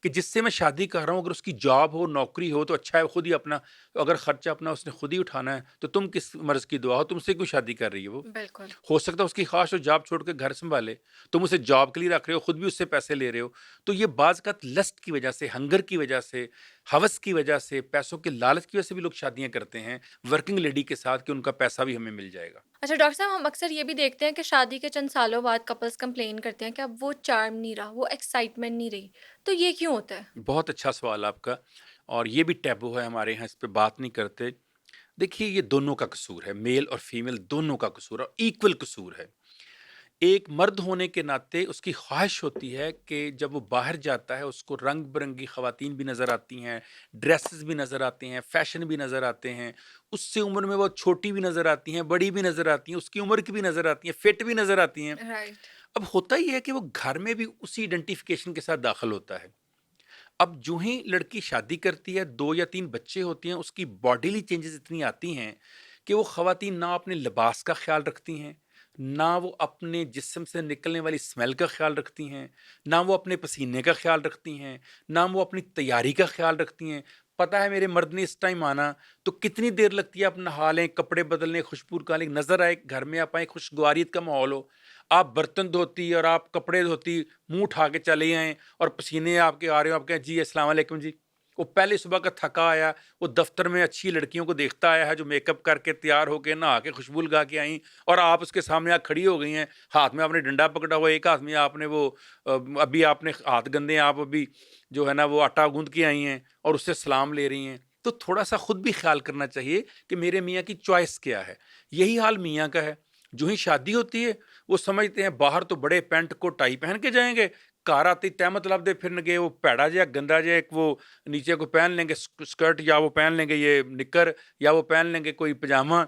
कि जिससे मैं शादी कर रहा हूँ, अगर उसकी जॉब हो, नौकरी हो तो अच्छा है, खुद ही अपना, अगर खर्चा अपना उसने खुद ही उठाना है तो तुम किस मर्ज की दुआ हो, तुमसे क्यों शादी कर रही है वो? बिल्कुल। हो सकता है उसकी ख्वाहिश हो जॉब छोड़ के घर संभाले, तुम उसे जॉब के लिए रख रहे हो, खुद भी उससे पैसे ले रहे हो। तो ये बाज़ का लस्ट की वजह से, हंगर की वजह से, हवस की वजह से, पैसों के लालच की वजह से भी लोग शादियां करते हैं वर्किंग लेडी के साथ कि उनका पैसा भी हमें मिल जाएगा। अच्छा डॉक्टर साहब, हम अक्सर ये भी देखते हैं कि शादी के चंद सालों बाद कपल्स कंप्लेन करते हैं कि अब वो चार्म नहीं रहा, वो एक्साइटमेंट नहीं रही। तो ये क्यों होता है? बहुत अच्छा सवाल आपका, और ये भी टैबू है हमारे यहाँ, इस पे बात नहीं करते। देखिए, ये दोनों का कसूर है, मेल और फीमेल दोनों का कसूर है, इक्वल कसूर है। एक मर्द होने के नाते उसकी ख्वाहिश होती है कि जब वो बाहर जाता है उसको रंग बिरंगी खवातीन भी नज़र आती हैं, ड्रेसेस भी नज़र आते हैं, फैशन भी नज़र आते हैं, उससे उम्र में वो छोटी भी नज़र आती हैं, बड़ी भी नज़र आती हैं, उसकी उम्र की भी नज़र आती हैं, फिट भी नज़र आती हैं। राइट। अब होता ही है कि वो घर में भी उसी आइडेंटिफिकेशन के साथ दाखिल होता है। अब जो ही लड़की शादी करती है, 2 या 3 बच्चे होते हैं, उसकी बॉडीली चेंजेस इतनी आती हैं कि वो ख़वातीन ना अपने लिबास का ख़्याल रखती हैं, ना वो अपने जिस्म से निकलने वाली स्मेल का ख्याल रखती हैं, ना वो अपने पसीने का ख्याल रखती हैं, ना वो अपनी तैयारी का ख्याल रखती हैं। पता है मेरे मर्द ने इस टाइम आना, तो कितनी देर लगती है, आप नहा लें, कपड़े बदल लें, खुशबू का लें, नज़र आए, घर में आप आएँ, खुशगवारियत का माहौल हो। आप बर्तन धोती और आप कपड़े धोती, मुँह उठा के चले आएँ और पसीने आपके आ रहे हो, आप कहें, "जी, अस्सलाम वालेकुम जी।" वो पहले सुबह का थका आया, वो दफ्तर में अच्छी लड़कियों को देखता आया है जो मेकअप करके तैयार होके नहा के खुशबू लगा के आई, और आप उसके सामने खड़ी हो गई हैं, हाथ में आपने डंडा पकड़ा हुआ है, एक हाथ में आपने वो अभी आपने हाथ गंदे हैं, आप अभी जो है ना वो आटा गूंद के आई हैं और उससे सलाम ले रही हैं। तो थोड़ा सा खुद भी ख्याल करना चाहिए कि मेरे मियाँ की चॉइस क्या है। यही हाल मियाँ का है। जो ही शादी होती है, वो समझते हैं बाहर तो बड़े पैंट को टाई पहन के जाएंगे, घर आते ही तहमत लभदे फिरनगे, वो भैड़ा जिहा गंदा जिहा एक वो नीचे को पहन लेंगे स्कर्ट, या वो पहन लेंगे ये निक्कर, या वो पहन लेंगे कोई पजामा,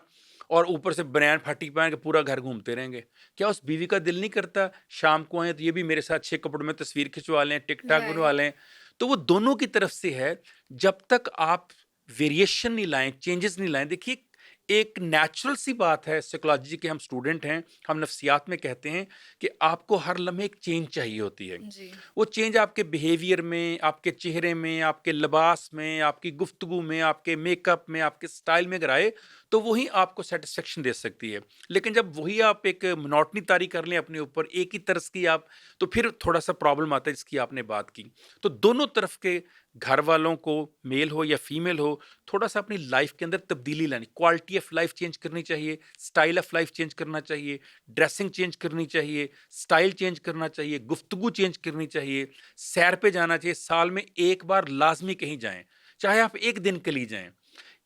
और ऊपर से बनियान फटी पहन के पूरा घर घूमते रहेंगे। क्या उस बीवी का दिल नहीं करता शाम को आए तो ये भी मेरे साथ अच्छे कपड़ों में तस्वीर खिंचवा लें, टिकटॉक बनवा राइट। लें? तो वो दोनों की तरफ से है। जब तक आप वेरिएशन नहीं लाएं, चेंजेस नहीं लाएं, देखिए एक नेचुरल सी बात है, साइकोलॉजी के हम स्टूडेंट हैं, हम नफ्सियात में कहते हैं कि आपको हर लम्हे एक चेंज चाहिए होती है। जी। वो चेंज आपके बिहेवियर में, आपके चेहरे में, आपके लिबास में, आपकी गुफ्तगू में, आपके मेकअप में, आपके स्टाइल में अगर आए, तो वही आपको सेटिस्फेक्शन दे सकती है। लेकिन जब वही आप एक मोनोटनी तारी कर लें अपने ऊपर, एक ही तरह की आप, तो फिर थोड़ा सा प्रॉब्लम आता है जिसकी आपने बात की। तो दोनों तरफ के घर वालों को, मेल हो या फीमेल हो, थोड़ा सा अपनी लाइफ के अंदर तब्दीली लानी, क्वालिटी ऑफ लाइफ चेंज करनी चाहिए, स्टाइल ऑफ लाइफ चेंज करना चाहिए, ड्रेसिंग चेंज करनी चाहिए, स्टाइल चेंज करना चाहिए, गुफ्तगू चेंज करनी चाहिए, सैर पे जाना चाहिए, साल में एक बार लाजमी कहीं जाएं, चाहे आप एक दिन के लिए जाएं।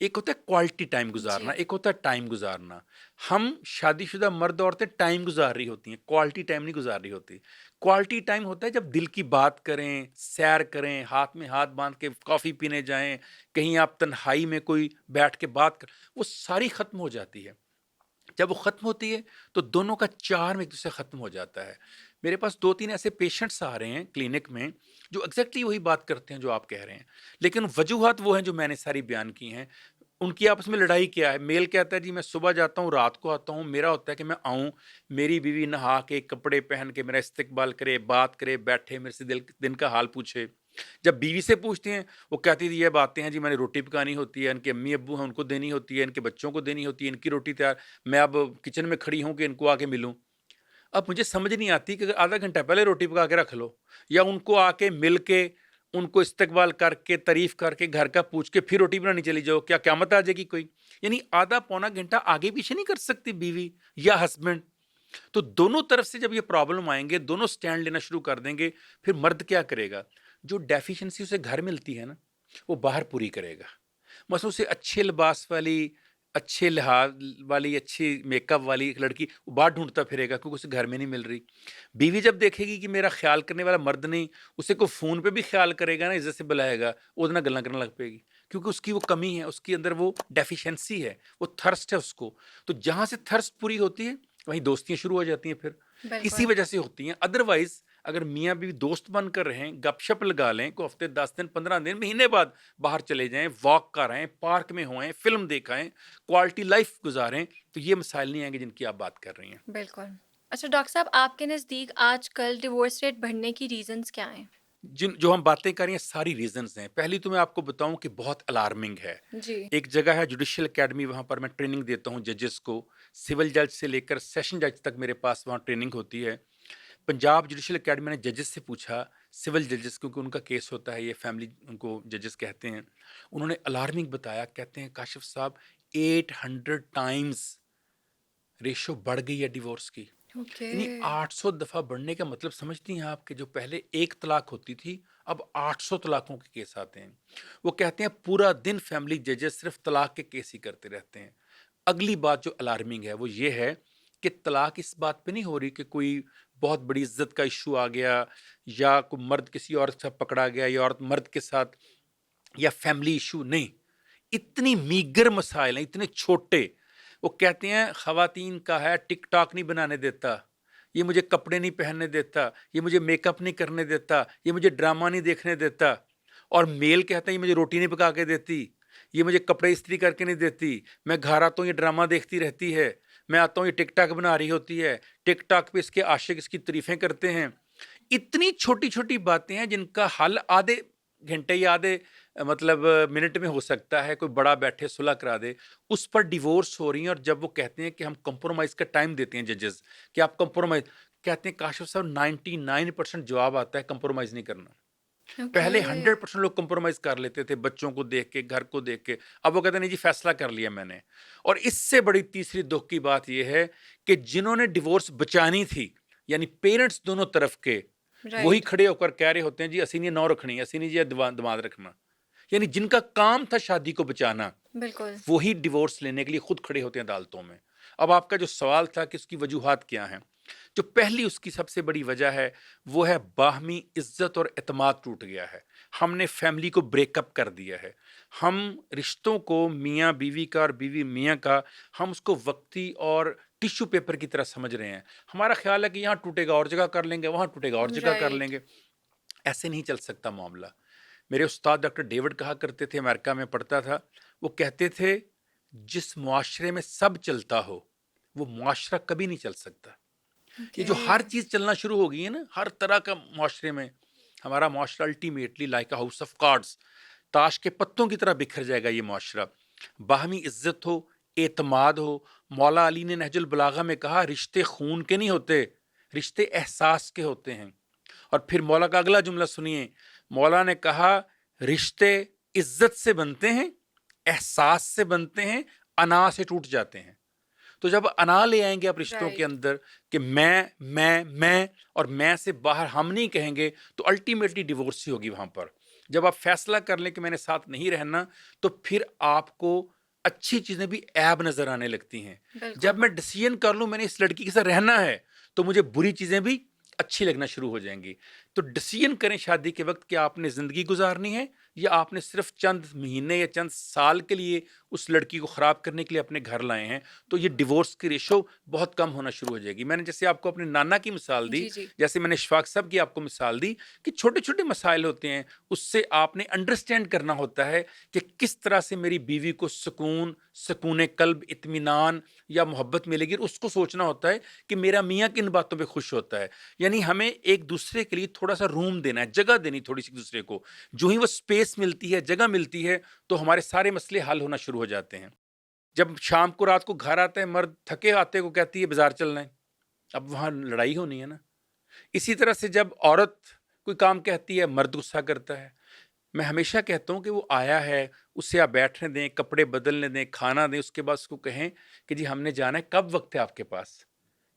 एक होता है क्वालिटी टाइम गुजारना, जी। एक होता है टाइम गुजारना। हम शादीशुदा मर्द औरतें टाइम गुजार रही होती हैं, क्वालिटी टाइम नहीं गुजार रही होती। क्वालिटी टाइम होता है जब दिल की बात करें, सैर करें, हाथ में हाथ बांध के कॉफ़ी पीने जाएं, कहीं आप तन्हाई में कोई बैठ के बात कर, वो सारी ख़त्म हो जाती है। जब वो ख़त्म होती है, तो दोनों का चार्म एक दूसरे ख़त्म हो जाता है। मेरे पास 2-3 ऐसे पेशेंट्स आ रहे हैं क्लिनिक में, जो एग्ज़ैक्टली वही बात करते हैं जो आप कह रहे हैं। लेकिन वजूहात वो हैं जो मैंने सारी बयान की हैं। उनकी आपस में लड़ाई क्या है? मेल कहता है जी मैं सुबह जाता हूँ, रात को आता हूँ। मेरा होता है कि मैं आऊँ, मेरी बीवी नहा के, कपड़े पहन के मेरा इस्तकबाल करे, बात करे, बैठे, मेरे से दिल दिन का हाल पूछे। जब बीवी से पूछते हैं, वो कहती है, ये बातें हैं जी, मैंने रोटी पकानी होती है, इनके अम्मी-अब्बू हैं, उनको देनी होती है, इनके बच्चों को देनी होती है, इनकी रोटी तैयार, मैं अब किचन में खड़ी हूँ कि इनको आके मिलूँ। अब मुझे समझ नहीं आती कि अगर आधा घंटा पहले रोटी पका के रख लो, या उनको आके मिल के, उनको इस्तकबाल करके, तारीफ़ करके, घर का पूछ के फिर रोटी बनाने चली जाओ, क्या क़यामत आ जाएगी कोई? यानी आधा पौना घंटा आगे-पीछे नहीं कर सकती बीवी या हस्बैंड। तो दोनों तरफ से जब ये प्रॉब्लम आएँगे, दोनों स्टैंड लेना शुरू कर देंगे, फिर मर्द क्या करेगा? जो डेफ़िशिएंसी उसे घर मिलती है ना, वो बाहर पूरी करेगा। बस उसे अच्छे लिबास वाली, अच्छे लिहाज़ वाली, अच्छी मेकअप वाली एक लड़की वो बाहर ढूँढता फिरेगा क्योंकि उसे घर में नहीं मिल रही। बीवी जब देखेगी कि मेरा ख़्याल करने वाला मर्द नहीं, उसे कोई फ़ोन पे भी ख़्याल करेगा ना, इज़्ज़त से बुलाएगा, ਉਹਦੇ ਨਾਲ गल्लां करन लग पेगी। क्योंकि उसकी वो कमी है, उसके अंदर वो डेफ़िशिएंसी है, वो थर्स्ट है उसको। तो जहाँ से थर्स्ट पूरी होती है, वहीं दोस्तियाँ शुरू हो जाती हैं फिर। इसी बिल्कुल। वजह से होती हैं। अदरवाइज़ अगर मियाँ-बीवी दोस्त बनकर रहें, गपशप लगा लें, कोई हफ़्ते 10 दिन, 15 दिन, महीने बाद बाहर चले जाएँ, वॉक कर आएँ, पार्क में हो आएँ, फ़िल्म देख आएँ, क्वालिटी लाइफ़ गुज़ारें, तो ये मसाइल नहीं आएँगे जिनकी आप बात कर रही हैं। बिल्कुल। अच्छा डॉक्टर साहब, आपके नज़दीक आजकल डिवोर्स रेट बढ़ने की रीज़न्स क्या हैं? जिन जो हम बातें कर रहे हैं सारी रीज़न्स हैं। पहली तो मैं आपको बताऊँ कि बहुत अलार्मिंग है। जी। एक जगह है जुडिशियल अकेडमी, वहाँ पर मैं ट्रेनिंग देता हूँ जजेस को। सिविल जज से लेकर सेशन जज तक मेरे पास वहाँ ट्रेनिंग होती है। पंजाब जुडिशियल अकेडमी ने जजेस से पूछा, सिविल जजेस, क्योंकि उनका केस होता है, ये फैमिली उनको जजेस कहते हैं। उन्होंने अलार्मिंग बताया, कहते हैं काशिफ़ साहब 800 टाइम्स रेशो बढ़ गई है डिवोर्स की। ओके। यानी 800 दफ़ा बढ़ने का मतलब समझती हैं आप कि जो पहले 1 तलाक होती थी, अब 800 तलाकों के केस आते हैं। वो कहते हैं पूरा दिन फैमिली जजेस सिर्फ़ तलाक के केस ही करते रहते हैं। अगली बात जो अलार्मिंग है वो ये है कि तलाक इस बात पे नहीं हो रही कि कोई बहुत बड़ी इज़्ज़त का इश्यू आ गया, या कोई मर्द किसी औरत के साथ पकड़ा गया, या औरत मर्द के साथ, या फैमिली इश्यू नहीं। इतनी मीगर मसाइल हैं, इतने छोटे। वो कहते हैं ख़वातीन का है टिक-टॉक नहीं बनाने देता, ये मुझे कपड़े नहीं पहनने देता, ये मुझे मेकअप नहीं करने देता, ये मुझे ड्रामा नहीं देखने देता। और मेल कहता है ये मुझे रोटी नहीं पका के देती, ये मुझे कपड़े इस्त्री करके नहीं देती, मैं घर आता हूँ ये ड्रामा देखती रहती है, मैं आता हूँ ये टिकटॉक बना रही होती है, टिकटॉक पे इसके आशिक इसकी तारीफें करते हैं। इतनी छोटी-छोटी बातें हैं जिनका हल आधे घंटे या आधे मतलब मिनट में हो सकता है, कोई बड़ा बैठे सुलह करा दे, उस पर डिवोर्स हो रही हैं। और जब वो कहते हैं कि हम कंप्रोमाइज़ का टाइम देते हैं जजेस कि आप कंप्रोमाइज़, कहते हैं काशिफ़ साहब 99% जवाब आता है कंप्रोमाइज़ नहीं करना। ओके। पहले 100% लोग कंप्रोमाइज़ कर लेते थे बच्चों को देख के, घर को देख के। अब वो कहते हैं नहीं जी फैसला कर लिया मैंने। और इससे बड़ी तीसरी दुःख की बात ये है कि जिन्होंने डिवोर्स बचानी थी, यानी पेरेंट्स दोनों तरफ के, वही राइट। खड़े होकर कह रहे होते हैं जी असीं नहीं नौ रखनी, असीं नहीं जी दमाद रखना। यानी जिनका काम था शादी को बचाना, बिल्कुल। वही डिवोर्स लेने के लिए खुद खड़े होते हैं अदालतों में। अब आपका जो सवाल था कि उसकी वजूहात क्या हैं, जो पहली उसकी सबसे बड़ी वजह है वो है बाहमी इज्जत और एतमाद टूट गया है। हमने फैमिली को ब्रेकअप कर दिया है। हम रिश्तों को मियाँ बीवी का और बीवी मियाँ का, हम उसको वक्ती और टिश्यू पेपर की तरह समझ रहे हैं। हमारा ख्याल है कि यहाँ टूटेगा और जगह कर लेंगे, वहाँ टूटेगा और जगह कर राइट। लेंगे। ऐसे नहीं चल सकता मामला। मेरे उस्ताद डॉक्टर डेविड कहा करते थे, अमेरिका में पढ़ता था, वो कहते थे जिस मुआशरे में सब चलता हो वो मुआशरा कभी नहीं चल सकता। ये ओके। जो हर चीज चलना शुरू हो गई है ना हर तरह का मुआशरे में, हमारा मुआशरा ultimately like a house of cards, ताश के पत्तों की तरह बिखर जाएगा ये मुआशरा। बाहमी इज्जत हो, एतमाद हो। मौला अली ने नहजुल बलागा में कहा रिश्ते खून के नहीं होते, रिश्ते एहसास के होते हैं। और फिर मौला का अगला जुमला सुनिए, मौला ने कहा रिश्ते इज्जत से बनते हैं, एहसास से बनते हैं, अना से टूट जाते हैं। तो जब अना ले आएंगे आप रिश्तों के राइट। अंदर कि मैं और मैं से बाहर हम नहीं कहेंगे, तो अल्टीमेटली डिवोर्स ही होगी वहां पर। जब आप फैसला कर लें कि मैंने साथ नहीं रहना, तो फिर आपको अच्छी चीजें भी ऐब नजर आने लगती हैं। जब बिल्कुल। मैं डिसीजन कर लूं मैंने इस लड़की के साथ रहना है, तो मुझे बुरी चीजें भी अच्छी लगना शुरू हो जाएंगी। तो डिसीजन करें शादी के वक्त कि आपने जिंदगी गुजारनी है या आपने सिर्फ चंद महीने या चंद साल के लिए उस लड़की को खराब करने के लिए अपने घर लाए हैं। तो ये डिवोर्स की रेशो बहुत कम होना शुरू हो जाएगी। मैंने जैसे आपको अपने नाना की मिसाल दी, जी, जी। जैसे मैंने इशफाक साहब की आपको मिसाल दी कि छोटे छोटे मसाइल होते हैं, उससे आपने अंडरस्टैंड करना होता है कि किस तरह से मेरी बीवी को सुकून, सुकून कल्ब, इत्मीनान या मोहब्बत मिलेगी। उसको सोचना होता है कि मेरा मियाँ किन बातों पे खुश होता है। यानी हमें एक दूसरे के लिए थोड़ा सा रूम देना है, जगह देनी थोड़ी सी दूसरे को। जो ही वो स्पेस मिलती है, जगह मिलती है, तो हमारे सारे मसले हल होना शुरू हो जाते हैं। जब शाम को रात को घर आता है मर्द थके आते को कहती है बाजार चलना है, अब वहां लड़ाई होनी है ना। इसी तरह से जब औरत कोई काम कहती है मर्द गुस्सा करता है। मैं हमेशा कहता हूँ कि वो आया है, उसे आप बैठने दें, कपड़े बदलने दें, खाना दें, उसके बाद उसको कहें कि जी हमने जाना है, कब वक्त है आपके पास।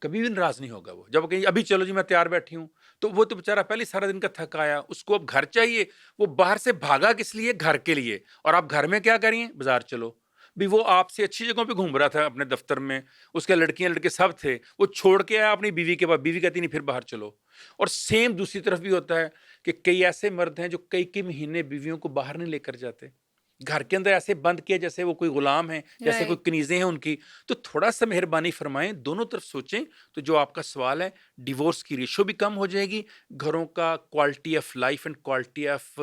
कभी भी नाराज नहीं होगा वो। जब वो कहें अभी चलो जी मैं तैयार बैठी हूँ, तो वो तो बेचारा पहले सारा दिन का थक आया, उसको अब घर चाहिए। वो बाहर से भागा किस लिए? घर के लिए। और आप घर में क्या करिए? बाजार चलो। भी वो आपसे अच्छी जगहों पे घूम रहा था अपने दफ्तर में, उसके लड़कियां लड़के सब थे, वो छोड़ के आया अपनी बीवी के पास, बीवी कहती नहीं फिर बाहर चलो। और सेम दूसरी तरफ भी होता है कि कई ऐसे मर्द हैं जो कई कई महीने बीवियों को बाहर नहीं लेकर जाते, घर के अंदर ऐसे बंद किया जैसे वो कोई गुलाम है, जैसे कोई राइट। कनीजें हैं उनकी। तो थोड़ा सा मेहरबानी फरमाएं, दोनों तरफ सोचें। तो जो आपका सवाल है, डिवोर्स की रेशो भी कम हो जाएगी, घरों का quality of life and quality of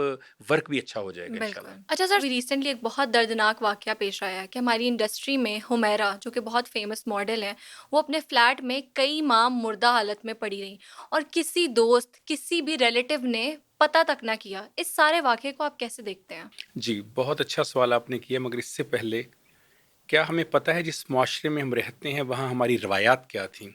work भी अच्छा हो जाएगा बिल्कुल। इंशाल्लाह। अच्छा सर, रिसेंटली एक बहुत दर्दनाक वाक़या पेश आया है कि हमारी इंडस्ट्री में हुमैरा, जो कि बहुत फ़ेमस मॉडल हैं, वो अपने फ्लैट में कई माह मुर्दा हालत में पड़ी रहीं और किसी दोस्त, किसी भी रिलेटिव ने पता तक ना किया। इस सारे वाक़ये को आप कैसे देखते हैं? जी, बहुत अच्छा सवाल आपने किया, मगर इससे पहले क्या हमें पता है जिस मुआशरे में हम रहते हैं वहाँ हमारी रवायात क्या थी,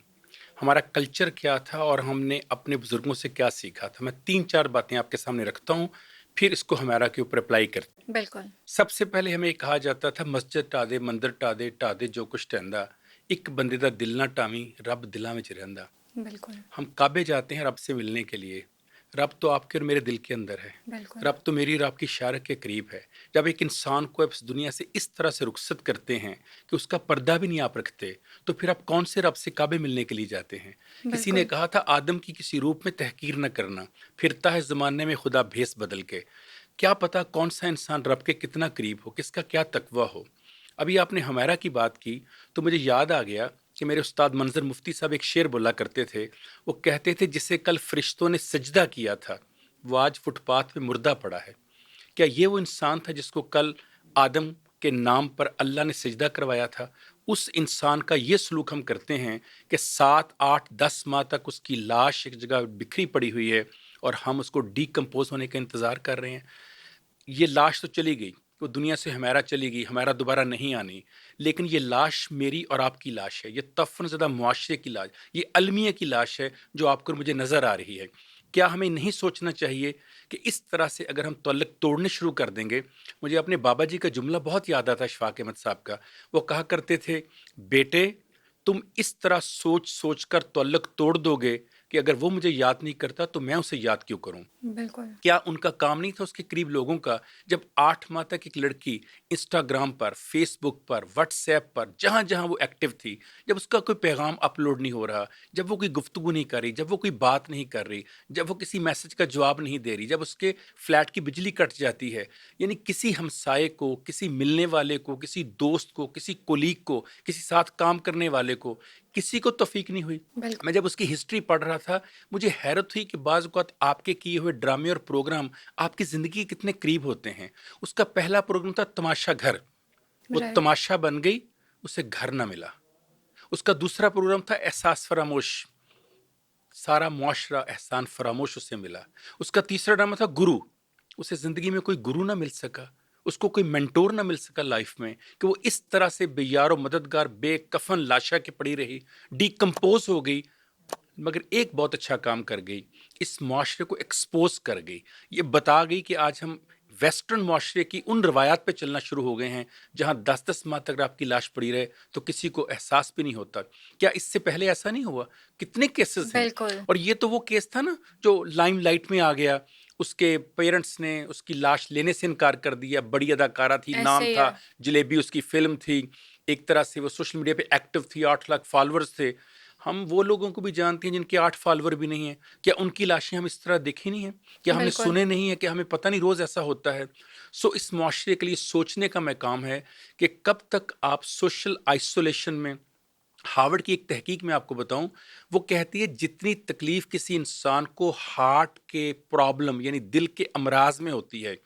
हमारा कल्चर क्या था और हमने अपने बुजुर्गों से क्या सीखा था? मैं 3-4 बातें आपके सामने रखता हूँ, फिर इसको हमारा के ऊपर अप्लाई करते हैं। बिल्कुल। सबसे पहले हमें ये कहा जाता था मस्जिद ढा दे, मंदिर ढा दे जो कुछ टहंदा, एक बंदे दा दिल ना टावी, रब दिलां विच रहिंदा। बिल्कुल। हम काबे जाते हैं रब से मिलने के लिए। रब तो आपके और मेरे दिल के अंदर है। बिल्कुल। रब तो मेरी और आपकी शारक के करीब है। जब एक इंसान को आप इस दुनिया से इस तरह से रुखसत करते हैं कि उसका पर्दा भी नहीं आप रखते, तो फिर आप कौन से रब से काबे मिलने के लिए जाते हैं? किसी ने बिल्कुल। कहा था आदम की किसी रूप में तहकीर न करना, फिरता है ज़माने में खुदा भेस बदल के। क्या पता कौन सा इंसान रब के कितना करीब हो, किसका क्या तकवा हो। अभी आपने हमारा की बात की, तो मुझे याद आ गया कि मेरे उस्ताद मंजर मुफ्ती साहब एक शेर बोला करते थे। वो कहते थे जिसे कल फरिश्तों ने सजदा किया था, वो आज फुटपाथ पे मुर्दा पड़ा है। क्या ये वो इंसान था जिसको कल आदम के नाम पर अल्लाह ने सजदा करवाया था? उस इंसान का ये सलूक हम करते हैं कि 7, 8, 10 माह तक उसकी लाश एक जगह बिखरी पड़ी हुई है और हम उसको डिकम्पोज़ होने का इंतज़ार कर रहे हैं। ये लाश तो चली गई, वो दुनिया से हमारा चली गई, हमारा दोबारा नहीं आनी। लेकिन ये लाश मेरी और आपकी लाश है, ये दफ़न-ज़दा मुआशरे की लाश, ये अलमिया की लाश है जो आपको और मुझे नज़र आ रही है। क्या हमें नहीं सोचना चाहिए कि इस तरह से अगर हम तअल्लुक़ तोड़ने शुरू कर देंगे। मुझे अपने बाबा जी का जुमला बहुत याद आता है, अशफ़ाक़ अहमद साहब का। वो कहा करते थे, बेटे तुम इस तरह सोच-सोच कर तअल्लुक़ तोड़ दोगे कि अगर वो मुझे याद नहीं करता तो मैं उसे याद क्यों करूँ? बिल्कुल। क्या उनका काम नहीं था उसके करीब लोगों का? जब 8 माह तक एक लड़की इंस्टाग्राम पर, फ़ेसबुक पर, व्हाट्सऐप पर, जहाँ-जहाँ वो एक्टिव थी, जब उसका कोई पैगाम अपलोड नहीं हो रहा, जब वो कोई गुफ्तगू नहीं कर रही, जब वो कोई बात नहीं कर रही, जब वो किसी मैसेज का जवाब नहीं दे रही, जब उसके फ्लैट की बिजली कट जाती है, यानी किसी हमसाये को, किसी मिलने वाले को, किसी दोस्त को, किसी कोलीग को, किसी साथ काम करने वाले को, किसी को तौफ़ीक नहीं हुई। बिल्कुल। मैं जब उसकी हिस्ट्री पढ़ रहा था, मुझे हैरत हुई कि बाज़ औक़ात आपके किए हुए ड्रामे और प्रोग्राम आपकी ज़िंदगी के कितने करीब होते हैं। उसका पहला प्रोग्राम था तमाशा घर, वो राइट। तमाशा बन गई, उसे घर ना मिला। उसका दूसरा प्रोग्राम था एहसास फ़रामोश, सारा मुआशरा एहसान फ़रामोश उसे मिला। उसका तीसरा ड्रामा था गुरु, उसे ज़िंदगी में कोई गुरु ना मिल सका, उसको कोई मेंटोर ना मिल सका लाइफ़ में, कि वो इस तरह से बेयारो मददगार, बेकफ़न लाशा के पड़ी रही, डिकम्पोज़ हो गई। मगर एक बहुत अच्छा काम कर गई, इस मुआशरे को एक्सपोज़ कर गई। ये बता गई कि आज हम वेस्टर्न मुआशरे की उन रवायात पे चलना शुरू हो गए हैं, जहाँ 10-10 माह तक आपकी लाश पड़ी रहे, तो किसी को एहसास भी नहीं होता। क्या इससे पहले ऐसा नहीं हुआ? कितने केसेज़ हैं। बिल्कुल। और ये तो वो केस था ना, जो लाइमलाइट में आ गया। उसके पेरेंट्स ने उसकी लाश लेने से इनकार कर दिया, बड़ी अदाकारा थी, ऐसे नाम ही था, है। जलेबी उसकी फ़िल्म थी। एक तरह से वो सोशल मीडिया पे एक्टिव थी, 8 लाख फॉलोअर्स थे। हम वो लोगों को भी जानते हैं जिनके 8 फॉलोवर भी नहीं हैं। क्या उनकी लाशें हम इस तरह देखी नहीं हैं? क्या हमने बिल्कुल। सुने नहीं है? क्या हमें पता नहीं रोज़ ऐसा होता है? सो इस मुआशरे के लिए सोचने का काम है कि कब तक आप सोशल आइसोलेशन में। हार्वर्ड की एक तहकीक मैं आपको बताऊँ, वो कहती है जितनी तकलीफ़ किसी इंसान को हार्ट के प्रॉब्लम यानी दिल के अमराज़ में होती है,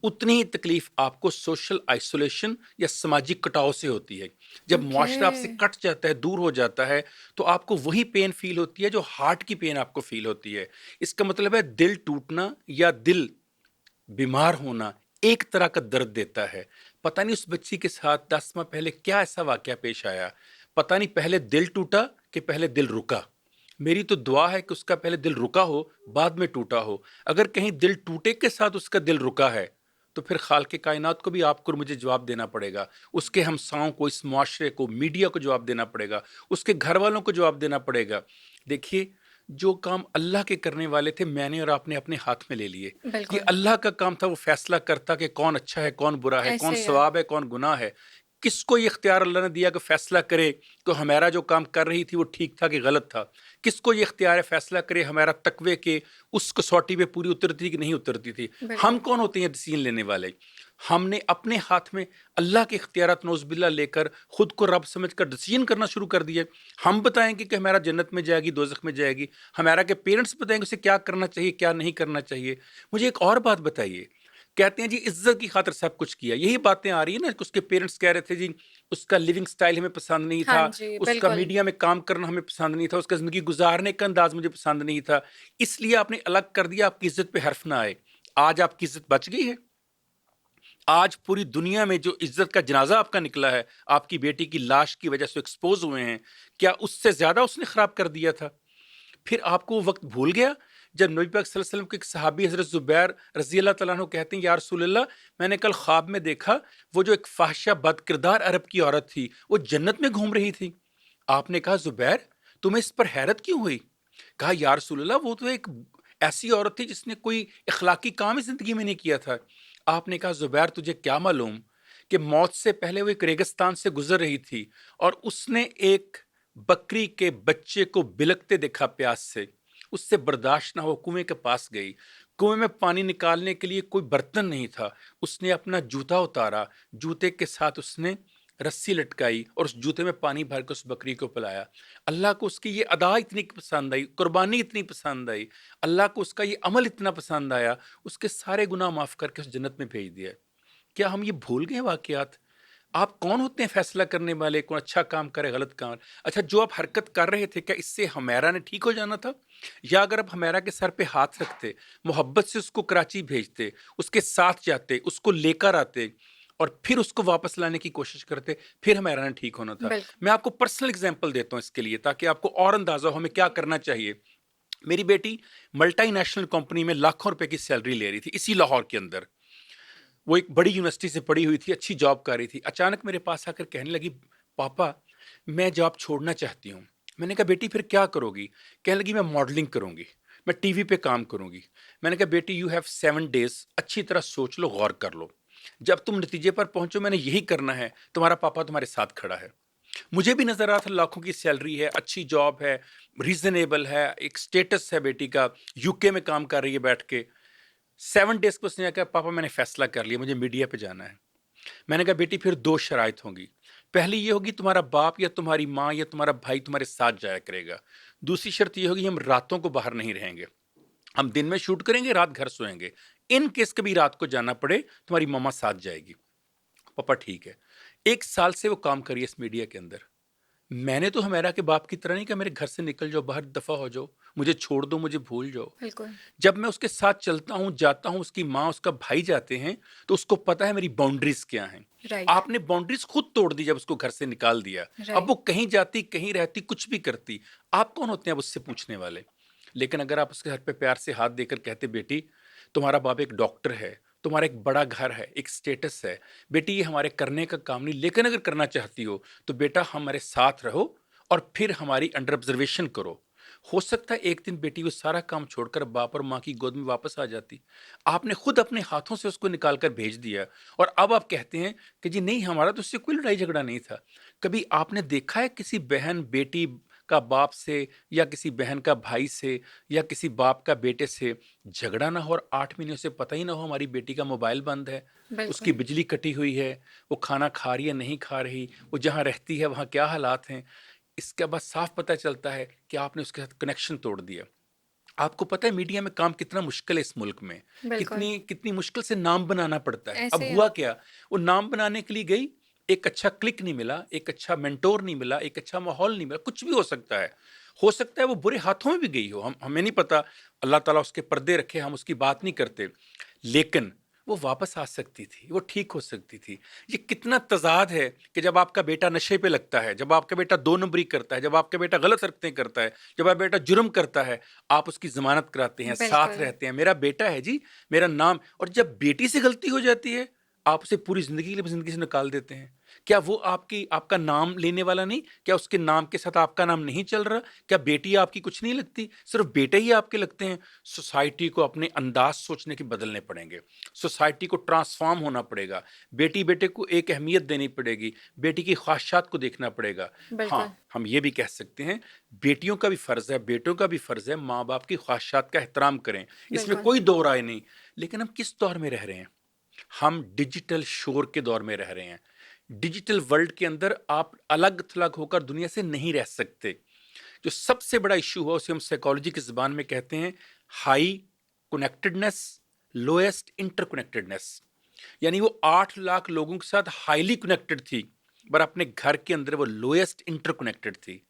उतनी ही तकलीफ आपको सोशल आइसोलेशन या सामाजिक कटाव से होती है। जब ओके। मुआशरा आपसे कट जाता है, दूर हो जाता है, तो आपको वही पेन फ़ील होती है जो हार्ट की पेन आपको फ़ील होती है। इसका मतलब है दिल टूटना या दिल बीमार होना एक तरह का दर्द देता है। पता नहीं उस बच्ची के साथ 10 माह पहले क्या ऐसा वाक़या पेश आया। पता नहीं पहले दिल टूटा कि पहले दिल रुका। मेरी तो दुआ है कि उसका पहले दिल रुका हो, बाद में टूटा हो। अगर कहीं दिल टूटे के साथ उसका दिल रुका है, तो फिर खालिक़े कायनात को भी आपको और मुझे जवाब देना पड़ेगा। उसके हमसाओं को, इस मुआशरे को, मीडिया को जवाब देना पड़ेगा। उसके घरवालों को जवाब देना पड़ेगा। देखिए, जो काम अल्लाह के करने वाले थे, मैंने और आपने अपने हाथ में ले लिए। ये बिल्कुल। अल्लाह का काम था, वो फैसला करता कि कौन अच्छा है, कौन बुरा है, कौन ऐसे ही है। सवाब है, कौन गुनाह है। किसको ये इख्तियार अल्लाह ने दिया कि फैसला करे कि हमारा जो काम कर रही थी वो ठीक था कि गलत था? किसको ये इख्तियार है फैसला करे हमारा तक़वे के उस कसौटी पे पूरी उतरती कि नहीं उतरती थी? हम बिल्कुल। कौन होते हैं डिसीज़न लेने वाले? हमने अपने हाथ में अल्लाह के इख्तियारात नौज़ुबिल्लाह लेकर खुद को रब समझकर डिसीज़न करना शुरू कर दिया। हम बताएँगे कि हमारा जन्नत में जाएगी, दोज़ख में जाएगी। हमारा के पेरेंट्स बताएँगे उसे क्या करना चाहिए, क्या नहीं करना चाहिए। मुझे एक और बात बताइए, कहते हैं जी इज़्ज़त की खातिर सब कुछ किया। यही बातें आ रही है ना कि उसके पेरेंट्स कह रहे थे जी उसका लिविंग स्टाइल हमें पसंद नहीं हाँ था, जी, उसका बिल्कुल। मीडिया में काम करना हमें पसंद नहीं था, उसका ज़िंदगी गुज़ारने का अंदाज़ मुझे पसंद नहीं था। इसलिए आपने अलग कर दिया, आपकी इज़्ज़त पे हर्फ़ ना आए। आज आपकी इज़्ज़त बच गई है? आज पूरी दुनिया में जो इज़्ज़त का जनाज़ा आपका निकला है, आपकी बेटी की लाश की वज़ह से एक्सपोज़ हुए हैं, क्या उससे ज़्यादा उसने ख़राब कर दिया था? फिर आपको वो वक़्त भूल गया, जब नबी पाक सल्लल्लाहु अलैहि वसल्लम के एक सहाबी हज़रत ज़ुबैर रज़ी अल्लाह तआला अन्हु कहते हैं, या रसूल अल्लाह, मैंने कल ख्वाब में देखा, वो जो एक फ़ाहिशा बदकिरदार अरब की औरत थी, वो जन्नत में घूम रही थी। आपने कहा, ज़ुबैर, तुम्हें इस पर हैरत क्यों हुई? कहा, या रसूल अल्लाह, वो तो एक ऐसी औरत थी जिसने कोई इखलाकी काम ही ज़िंदगी में नहीं किया था। आपने कहा, ज़ुबैर, तुझे क्या मालूम कि मौत से पहले वो एक रेगिस्तान से गुज़र रही थी और उसने एक बकरी के बच्चे को बिलखते देखा प्यास से। उससे बर्दाश्त ना हो कुएँ के पास गई। कुएँ में पानी निकालने के लिए कोई बर्तन नहीं था। उसने अपना जूता उतारा, जूते के साथ उसने रस्सी लटकाई और उस जूते में पानी भर के उस बकरी को पिलाया। अल्लाह को उसकी ये अदा इतनी पसंद आई, कुर्बानी इतनी पसंद आई, अल्लाह को उसका ये अमल इतना पसंद आया, उसके सारे गुनाह माफ़ करके उस जन्नत में भेज दिया। क्या हम ये भूल गए वाक़यात? आप कौन होते हैं फैसला करने वाले, कौन अच्छा काम करे, गलत काम? अच्छा, जो आप हरकत कर रहे थे, क्या इससे हुमैरा ने ठीक हो जाना था? या अगर आप हुमैरा के सर पे हाथ रखते, मोहब्बत से उसको कराची भेजते, उसके साथ जाते, उसको लेकर आते और फिर उसको वापस लाने की कोशिश करते, फिर हुमैरा ने ठीक होना था। बिल्कुल। मैं आपको पर्सनल एग्जांपल देता हूँ इसके लिए, ताकि आपको और अंदाजा हो हमें क्या करना चाहिए। मेरी बेटी मल्टीनेशनल कंपनी में लाखों रुपए की सैलरी ले रही थी, इसी लाहौर के अंदर। वो एक बड़ी यूनिवर्सिटी से पढ़ी हुई थी, अच्छी जॉब कर रही थी। अचानक मेरे पास आकर कहने लगी, पापा मैं जॉब छोड़ना चाहती हूँ। मैंने कहा बेटी फिर क्या करोगी? कहने लगी मैं मॉडलिंग करूंगी, मैं टीवी पे काम करूंगी। मैंने कहा बेटी यू हैव 7 डेज, अच्छी तरह सोच लो, गौर कर लो। जब तुम नतीजे पर पहुंचो मैंने यही करना है, तुम्हारा पापा तुम्हारे साथ खड़ा है। मुझे भी नजर आ रहा था लाखों की सैलरी है, अच्छी जॉब है, रीजनेबल है, एक स्टेटस है बेटी का, यूके में काम कर रही है बैठ के। 7 डेज को उसने कहा पापा मैंने फैसला कर लिया, मुझे मीडिया पे जाना है। मैंने कहा बेटी फिर दो शराइत होंगी। पहली ये होगी तुम्हारा बाप या तुम्हारी माँ या तुम्हारा भाई तुम्हारे साथ जाया करेगा। दूसरी शर्त ये होगी हम रातों को बाहर नहीं रहेंगे, हम दिन में शूट करेंगे, रात घर सोएंगे। इन केस कभी रात को जाना पड़े तुम्हारी मम्मा साथ जाएगी। पापा ठीक है। 1 साल से वो काम करी इस मीडिया के अंदर। मैंने तो हमेरा के बाप की तरह नहीं कहा मेरे घर से निकल जाओ, बाहर दफा हो जाओ, मुझे छोड़ दो, मुझे भूल जाओ। बिल्कुल। जब मैं उसके साथ चलता हूँ, जाता हूँ, उसकी माँ उसका भाई जाते हैं, तो उसको पता है मेरी बाउंड्रीज क्या हैं। राइट। आपने बाउंड्रीज खुद तोड़ दी जब उसको घर से निकाल दिया। अब राइट। वो कहीं जाती, कहीं रहती, कुछ भी करती, आप कौन होते हैं अब उससे पूछने वाले? लेकिन अगर आप उसके घर पे प्यार से हाथ देकर कहते बेटी तुम्हारा बाप एक डॉक्टर है, तुम्हारा एक बड़ा घर है, एक स्टेटस है, बेटी ये हमारे करने का काम नहीं, लेकिन अगर करना चाहती हो तो बेटा हमारे साथ रहो और फिर हमारी अंडर ऑब्जर्वेशन करो। हो सकता है एक दिन बेटी वो सारा काम छोड़कर बाप और माँ की गोद में वापस आ जाती। आपने खुद अपने हाथों से उसको निकाल कर भेज दिया और अब आप कहते हैं कि जी नहीं हमारा तो उससे कोई लड़ाई झगड़ा नहीं था। कभी आपने देखा है किसी बहन बेटी का बाप से, या किसी बहन का भाई से, या किसी बाप का बेटे से झगड़ा ना हो और 8 महीने से पता ही ना हो हमारी बेटी का मोबाइल बंद है, उसकी बिल्कुल। बिजली कटी हुई है, वो खाना खा रही है नहीं खा रही, वो जहाँ रहती है वहाँ क्या हालात हैं? इसके बाद साफ पता चलता है कि आपने उसके साथ कनेक्शन तोड़ दिया। आपको पता है मीडिया में काम कितना मुश्किल है इस मुल्क में, बिल्कुल। कितनी कितनी मुश्किल से नाम बनाना पड़ता है। अब ऐसे हुआ क्या, वो नाम बनाने के लिए गई, एक अच्छा क्लिक नहीं मिला, एक अच्छा मेंटोर नहीं मिला, एक अच्छा माहौल नहीं मिला, कुछ भी हो सकता है। हो सकता है वो बुरे हाथों में भी गई हो, हम हमें नहीं पता, अल्लाह ताला उसके पर्दे रखे, हम उसकी बात नहीं करते। लेकिन वो वापस आ सकती थी, वो ठीक हो सकती थी। ये कितना तज़ाद है कि जब आपका बेटा नशे पे लगता है, जब आपका बेटा दो नंबरी करता है, जब आपका बेटा गलत हरकतें करता है, जब आपका बेटा जुर्म करता है, आप उसकी ज़मानत कराते हैं, साथ बिल्कुल। रहते हैं, मेरा बेटा है जी, मेरा नाम। और जब बेटी से गलती हो जाती है, आप उसे पूरी ज़िंदगी के लिए ज़िंदगी से निकाल देते हैं। क्या वो आपकी आपका नाम लेने वाला नहीं? क्या उसके नाम के साथ आपका नाम नहीं चल रहा? क्या बेटी आपकी कुछ नहीं लगती? सिर्फ़ बेटे ही आपके लगते हैं? सोसाइटी को अपने अंदाज़ सोचने के बदलने पड़ेंगे। सोसाइटी को ट्रांसफ़ॉर्म होना पड़ेगा। बेटी-बेटे को एक अहमियत देनी पड़ेगी। बेटी की ख़्वाहिशात को देखना पड़ेगा। बिल्कुल। हाँ, हम ये भी कह सकते हैं, बेटियों का भी फ़र्ज़ है, बेटों का भी फ़र्ज़ है, माँ-बाप की ख़्वाहिशात का एहतराम करें। इसमें बिल्कुल। कोई दो राय नहीं। लेकिन हम किस दौर में रह रहे हैं? हम डिजिटल शोर के दौर में रह रहे हैं। डिजिटल वर्ल्ड के अंदर आप अलग-थलग होकर दुनिया से नहीं रह सकते। जो सबसे बड़ा इश्यू है उसे हम साइकोलॉजी की ज़ुबान में कहते हैं हाई कनेक्टेडनेस, लोएस्ट इंटरकनेक्टेडनेस। यानी वो 8 लाख लोगों के साथ हाईली कनेक्टेड थी, पर अपने घर के अंदर वो लोएस्ट इंटरकनेक्टेड थी।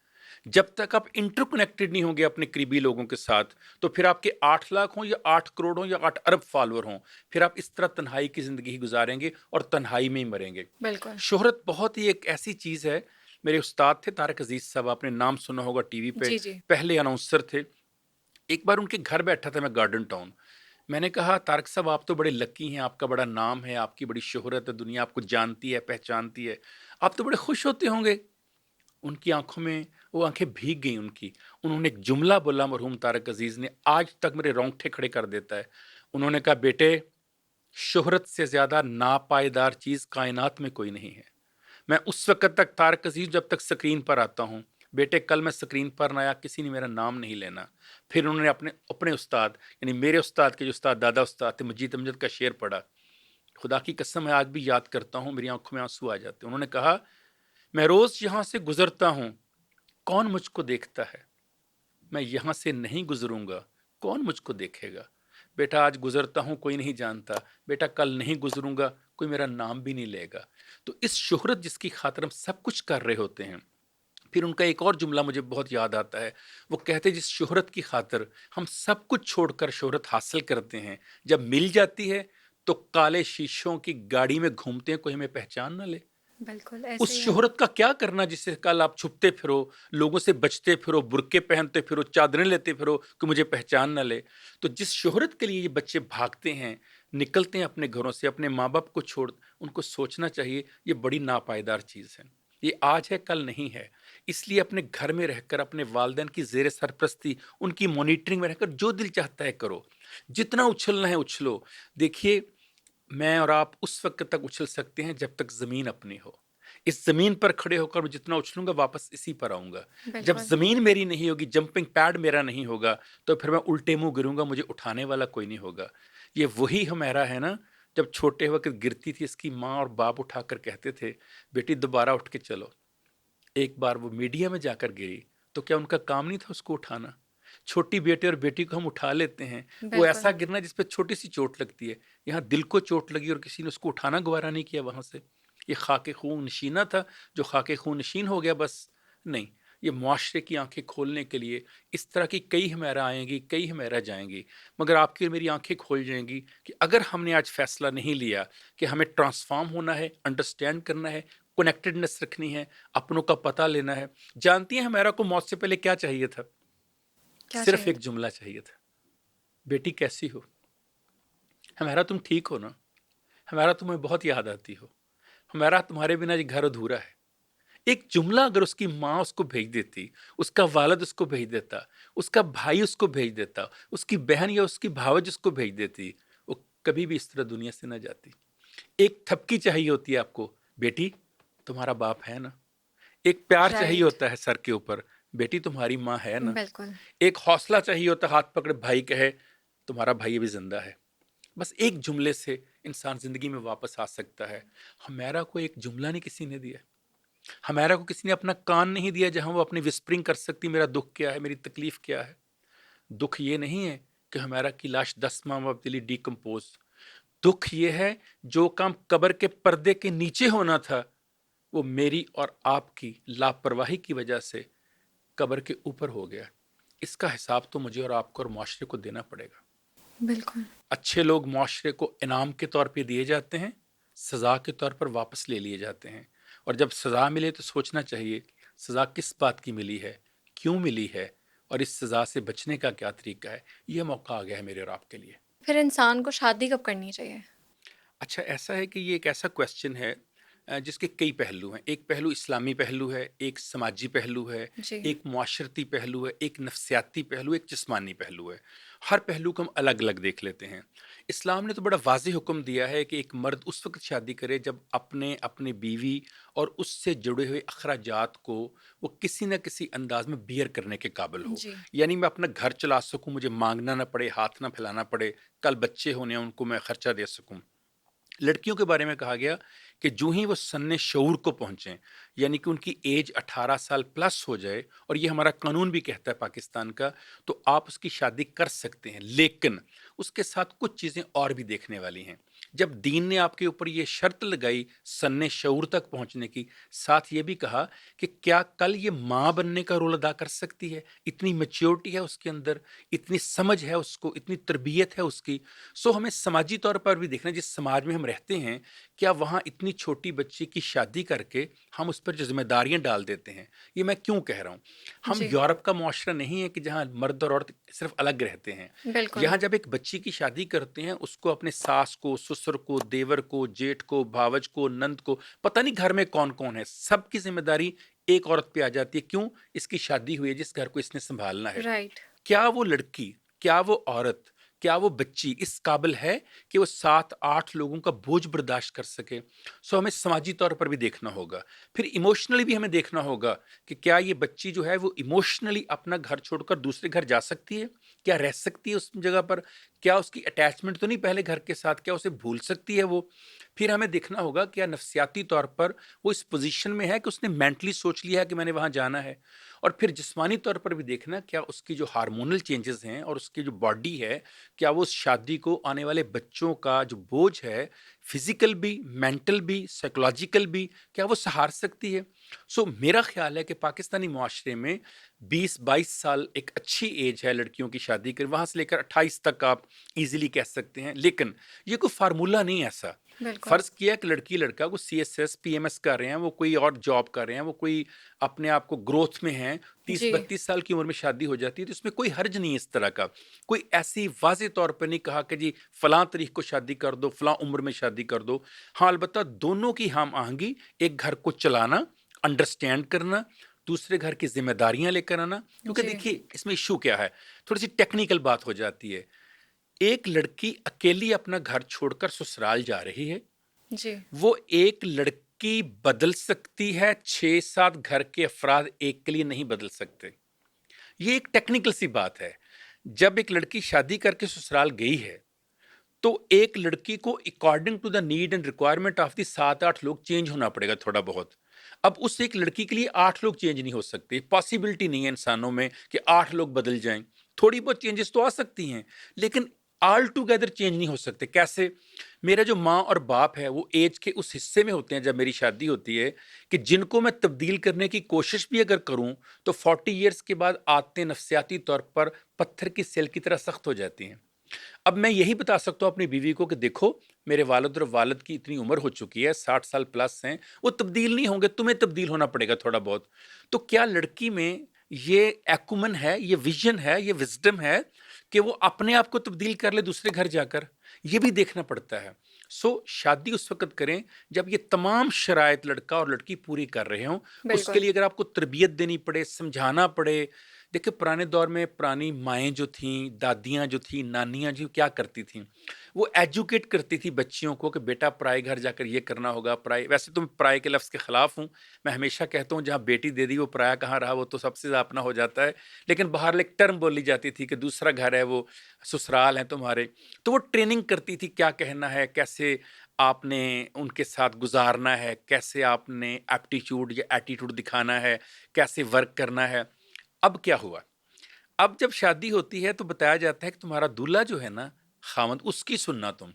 जब तक आप इंटरकनेक्टेड नहीं होंगे अपने करीबी लोगों के साथ, तो फिर आपके 8 लाख हों या 8 करोड़ हों या 8 अरब फॉलोअर हों, फिर आप इस तरह तन्हाई की ज़िंदगी ही गुजारेंगे और तन्हाई में ही मरेंगे। बिल्कुल। शोहरत बहुत ही एक ऐसी चीज़ है। मेरे उस्ताद थे तारिक अजीज़ साहब, आपने नाम सुना होगा टीवी पे, जी, जी। पहले अनाउंसर थे। एक बार उनके घर बैठा था मैं गार्डन टाउन। मैंने कहा तारिक साहब आप तो बड़े लकी हैं, आपका बड़ा नाम है, आपकी बड़ी शोहरत है, दुनिया आपको जानती है, पहचानती है। आप तो बड़े खुश होते होंगे? उनकी आँखों में वो आँखें भीग गईं उनकी। उन्होंने एक जुमला बोला मरहूम तारिक अज़ीज़ ने, आज तक मेरे रोंगटे खड़े कर देता है। उन्होंने कहा बेटे, शोहरत से ज़्यादा नापायदार चीज़ कायनात में कोई नहीं है। मैं उस वक़्त तक तारिक अज़ीज़ जब तक स्क्रीन पर आता हूँ, बेटे कल मैं स्क्रीन पर ना आया, किसी ने मेरा नाम नहीं लेना। फिर उन्होंने अपने अपने उस्ताद यानी मेरे उस्ताद के जो उस्ताद दादा उस्ताद थे मजीद अमजद का शेर पढ़ा। खुदा की कसम मैं आज भी याद करता हूँ, मेरी आँखों में आँसू आ जाते हैं। उन्होंने कहा, मैं रोज़ यहाँ से गुज़रता हूँ, कौन मुझको देखता है? मैं यहाँ से नहीं गुज़रूँगा, कौन मुझको देखेगा? बेटा आज गुजरता हूँ कोई नहीं जानता, बेटा कल नहीं गुजरूंगा कोई मेरा नाम भी नहीं लेगा। तो इस शोहरत जिसकी खातिर हम सब कुछ कर रहे होते हैं, फिर उनका एक और जुमला मुझे बहुत याद आता है। वो कहते जिस शोहरत की खातिर हम सब कुछ छोड़कर शोहरत हासिल करते हैं, जब मिल जाती है तो काले शीशों की गाड़ी में घूमते हैं, कोई हमें पहचान ना ले। बिल्कुल, उस ऐसे ही है। शोहरत का क्या करना जिससे कल आप छुपते फिरो, लोगों से बचते फिरो, बुर्के पहनते फिरो, चादरें लेते फिरो कि मुझे पहचान ना ले। तो जिस शोहरत के लिए ये बच्चे भागते हैं, निकलते हैं अपने घरों से, अपने माँ बाप को छोड़, उनको सोचना चाहिए ये बड़ी नापायदार चीज़ है। ये आज है कल नहीं है। इसलिए अपने घर में रहकर अपने वालिदैन की ज़ेर सरपरस्ती, उनकी मॉनिटरिंग में रहकर जो दिल चाहता है करो। जितना उछलना है उछलो। देखिए, मैं और आप उस वक़्त तक उछल सकते हैं जब तक ज़मीन अपनी हो। इस ज़मीन पर खड़े होकर मैं जितना उछलूँगा वापस इसी पर आऊँगा। जब बिल्कुल, ज़मीन मेरी नहीं होगी, जंपिंग पैड मेरा नहीं होगा, तो फिर मैं उल्टे मुँह गिरूँगा, मुझे उठाने वाला कोई नहीं होगा। ये वही हमेरा है ना, जब छोटे वक़्त गिरती थी इसकी माँ और बाप उठाकर कहते थे, "बेटी दोबारा उठ के चलो।" एक बार वो मीडिया में जाकर गिरी, तो क्या उनका काम नहीं था उसको उठाना? छोटी बेटे और बेटी को हम उठा लेते हैं, वो ऐसा बिल्कुल। गिरना जिस पे छोटी-सी चोट लगती है। यहाँ दिल को चोट लगी और किसी ने उसको उठाना गवारा नहीं किया वहाँ से। ये खाके खून नशीना था, जो खाके खून नशीन हो गया बस। नहीं, ये मुआशरे की आँखें खोलने के लिए इस तरह की कई हमेरा आएँगी, कई हमेरा जाएँगी। मगर आपकी और मेरी आँखें खोल जाएँगी कि अगर हमने आज फैसला नहीं लिया कि हमें ट्रांसफ़ॉर्म होना है, अंडरस्टैंड करना है, कनेक्टेडनेस रखनी है, अपनों का पता लेना है। जानती हैं हमारा को मौत से पहले क्या चाहिए था? क्या सिर्फ़ चाहिए एक था? जुमला चाहिए था, बेटी कैसी हो? हमारा तुम ठीक हो ना? हमारा तुम्हें बहुत याद आती हो। हमारा तुम्हारे बिना ये घर अधूरा है। एक जुमला अगर उसकी माँ उसको भेज देती, उसका वालिद उसको भेज देता, उसका भाई उसको भेज देता, उसकी बहन या उसकी भावज उसको भेज देती, वो कभी भी इस तरह दुनिया से ना जाती। एक थपकी चाहिए होती है आपको, बेटी तुम्हारा बाप है ना? एक प्यार चाहिए राइट, होता है सर के ऊपर, बेटी तुम्हारी माँ है ना? बिल्कुल। एक हौसला चाहिए होता है, हाथ पकड़े भाई कहे, तुम्हारा भाई अभी ज़िंदा है। बस एक जुमले से इंसान ज़िंदगी में वापस आ सकता है। हमारा को एक जुमला नहीं किसी ने दिया। हमारा को किसी ने अपना कान नहीं दिया जहाँ वो अपनी व्हिस्परिंग कर सकती मेरा दुःख क्या है, मेरी तकलीफ़ क्या है। दुःख ये नहीं है कि हमारा की लाश 10 माह में डिकम्पोज़। दुःख ये है जो काम कब्र के पर्दे के नीचे होना था, वो मेरी और आपकी लापरवाही की वजह से कब्र के ऊपर हो गया। इसका हिसाब तो मुझे और आपको और मुआशरे को देना पड़ेगा। बिल्कुल, अच्छे लोग मुआशरे को इनाम के तौर पे दिए जाते हैं, सज़ा के तौर पर वापस ले लिए जाते हैं। और जब सज़ा मिले तो सोचना चाहिए, सज़ा किस बात की मिली है, क्यों मिली है और इस सज़ा से बचने का क्या तरीका है। ये मौका आ गया है मेरे और आपके लिए। फिर इंसान को शादी कब करनी चाहिए? अच्छा, ऐसा है कि ये एक ऐसा क्वेश्चन है जिसके कई पहलू हैं। एक पहलू इस्लामी पहलू है, एक समाजी पहलू है, जी, एक मुआशरती पहलू है, एक नफ्सियाती पहलू, एक जिस्मानी पहलू है। हर पहलू को हम अलग-अलग देख लेते हैं। इस्लाम ने तो बड़ा वाज़ेह हुक्म दिया है कि एक मर्द उस वक़्त शादी करे जब अपनी बीवी और उससे जुड़े हुए अखराजात को वो किसी न किसी अंदाज़ में बियर करने के काबिल हो। जी, यानी मैं अपना घर चला सकूँ, मुझे माँगना ना पड़े, हाथ ना फैलाना पड़े, कल बच्चे होने हैं उनको मैं खर्चा दे सकूँ। लड़कियों के बारे में कहा गया कि जो ही वो सन्ने शऊर को पहुंचें, यानी कि उनकी एज 18 साल प्लस हो जाए, और ये हमारा कानून भी कहता है पाकिस्तान का, तो आप उसकी शादी कर सकते हैं। लेकिन उसके साथ कुछ चीज़ें और भी देखने वाली हैं। जब दीन ने आपके ऊपर ये शर्त लगाई सन्ने शऊर तक पहुंचने की, साथ ये भी कहा कि क्या कल ये माँ बनने का रोल अदा कर सकती है? इतनी मैच्योरिटी है उसके अंदर, इतनी समझ है उसको, इतनी तरबियत है उसकी। सो हमें समाजी तौर पर भी देखना है, जिस समाज में हम रहते हैं, क्या वहाँ इतनी छोटी बच्ची की शादी करके हम उस पर जो ज़िम्मेदारियाँ डाल देते हैं। ये मैं क्यों कह रहा हूँ? हम जी, यूरोप का मुआशरा नहीं है कि जहाँ मर्द और औरत सिर्फ़ अलग रहते हैं। बिल्कुल, यहाँ जब एक बच्ची की शादी करते हैं, उसको अपने सास को, ससुर को, देवर को, जेठ को, भावज को, नंद को, पता नहीं घर में कौन-कौन है, सबकी ज़िम्मेदारी एक औरत पे आ जाती है। क्यों? इसकी शादी हुई है जिस घर को इसने सँभालना है। राइट, क्या वो लड़की, क्या वो औरत, क्या वो बच्ची इस काबिल है कि वो 7-8 लोगों का बोझ बर्दाश्त कर सके? सो हमें समाजी तौर पर भी देखना होगा। फिर इमोशनली भी हमें देखना होगा कि क्या ये बच्ची जो है वो इमोशनली अपना घर छोड़कर दूसरे घर जा सकती है? क्या रह सकती है उस जगह पर? क्या उसकी अटैचमेंट तो नहीं पहले घर के साथ? क्या उसे भूल सकती है वो? फिर हमें देखना होगा क्या नफ्सियाती तौर पर वो इस पोज़ीशन में है कि उसने मेंटली सोच लिया है कि मैंने वहाँ जाना है? और फिर जिस्मानी तौर पर भी देखना क्या उसकी जो हार्मोनल चेंजेस हैं और उसकी जो बॉडी है, क्या वो उस शादी को आने वाले बच्चों का जो बोझ है, फिजिकल भी, मेंटल भी, साइकोलॉजिकल भी, क्या वो सहार सकती है? सो मेरा ख्याल है कि पाकिस्तानी मुआशरे में 20-22 साल एक अच्छी एज है लड़कियों की शादी कर, वहाँ से लेकर 28 तक आप ईज़िली कह सकते हैं। लेकिन ये कोई फ़ॉर्मूला नहीं है ऐसा। बिल्कुल। फ़र्ज़ किया कि लड़की-लड़का वो सीएसएस, पीएमएस कर रहे हैं, वो कोई और जॉब कर रहे हैं, वो कोई अपने आप को ग्रोथ में हैं, जी। 30-32 साल की उम्र में शादी हो जाती है, तो इसमें कोई हर्ज नहीं है इस तरह का। कोई ऐसी वाज़ेह तौर पे नहीं कहा कि जी फलाँ तारीख को शादी कर दो, फलाँ उम्र में शादी कर दो। हाँ, अलबत्ता दोनों की हम-आहंगी, एक घर को चलाना, अंडरस्टैंड करना, दूसरे घर की ज़िम्मेदारियाँ लेकर आना, क्योंकि जी। देखिए इसमें इश्यू क्या है, थोड़ी-सी टेक्निकल बात हो जाती है। एक लड़की अकेली अपना घर छोड़कर ससुराल जा रही है, जी। वो एक लड़की बदल सकती है, 6-7 घर के अफ़राद एक के लिए नहीं बदल सकते। ये एक टेक्निकल सी बात है। जब एक लड़की शादी करके ससुराल गई है, तो एक लड़की को according to the need and requirement of the 7-8 लोग चेंज होना पड़ेगा थोड़ा बहुत। अब उस एक लड़की के लिए 8 लोग चेंज नहीं हो सकते, पॉसिबिलिटी नहीं है इंसानों में कि 8 लोग बदल जाएँ। थोड़ी बहुत चेंजेस तो आ सकती हैं, लेकिन ऑल टुगेदर चेंज नहीं हो सकते। कैसे? मेरा जो माँ और बाप है, वो ऐज के उस हिस्से में होते हैं जब मेरी शादी होती है कि जिनको मैं तब्दील करने की कोशिश भी अगर करूँ, तो 40 इयर्स के बाद आदतें नफ्सियाती तौर पर पत्थर की सेल की तरह सख्त हो जाती हैं। अब मैं यही बता सकता हूँ अपनी बीवी को कि देखो, मेरे वालिद और वालिद की इतनी उम्र हो चुकी है, 60 साल प्लस हैं, वो तब्दील नहीं होंगे, तुम्हें तब्दील होना पड़ेगा थोड़ा बहुत। तो क्या लड़की में ये एक्युमेन है, ये विज़न है, ये विज़डम है कि वो अपने आप को तब्दील कर ले दूसरे घर जाकर? ये भी देखना पड़ता है। सो शादी उस वक़्त करें जब ये तमाम शराइत लड़का और लड़की पूरी कर रहे हों। उसके बिल्कुल। लिए अगर आपको तरबियत देनी पड़े, समझाना पड़े। देखिए पुराने दौर में पुरानी माएँ जो थीं, दादियाँ जो थीं, नानियाँ जी क्या करती थीं? वो एजुकेट करती थी बच्चियों को कि बेटा पराए घर जाकर ये करना होगा, पराए वैसे तो मैं पराए के लफ्ज़ के खिलाफ हूँ। मैं हमेशा कहता हूँ जहाँ बेटी दे दी वो पराया कहाँ रहा, वो तो सबसे ज़्यादा अपना हो जाता है। लेकिन बाहर एक टर्म बोली जाती थी कि दूसरा घर है वो ससुराल है तुम्हारे। तो वो ट्रेनिंग करती थी क्या कहना है, कैसे आपने उनके साथ गुज़ारना है, कैसे आपने एप्टीट्यूड या एटीट्यूड दिखाना है, कैसे वर्क करना है। अब क्या हुआ? अब जब शादी होती है तो बताया जाता है कि तुम्हारा दूल्हा जो है ना, खामद उसकी सुनना तुम।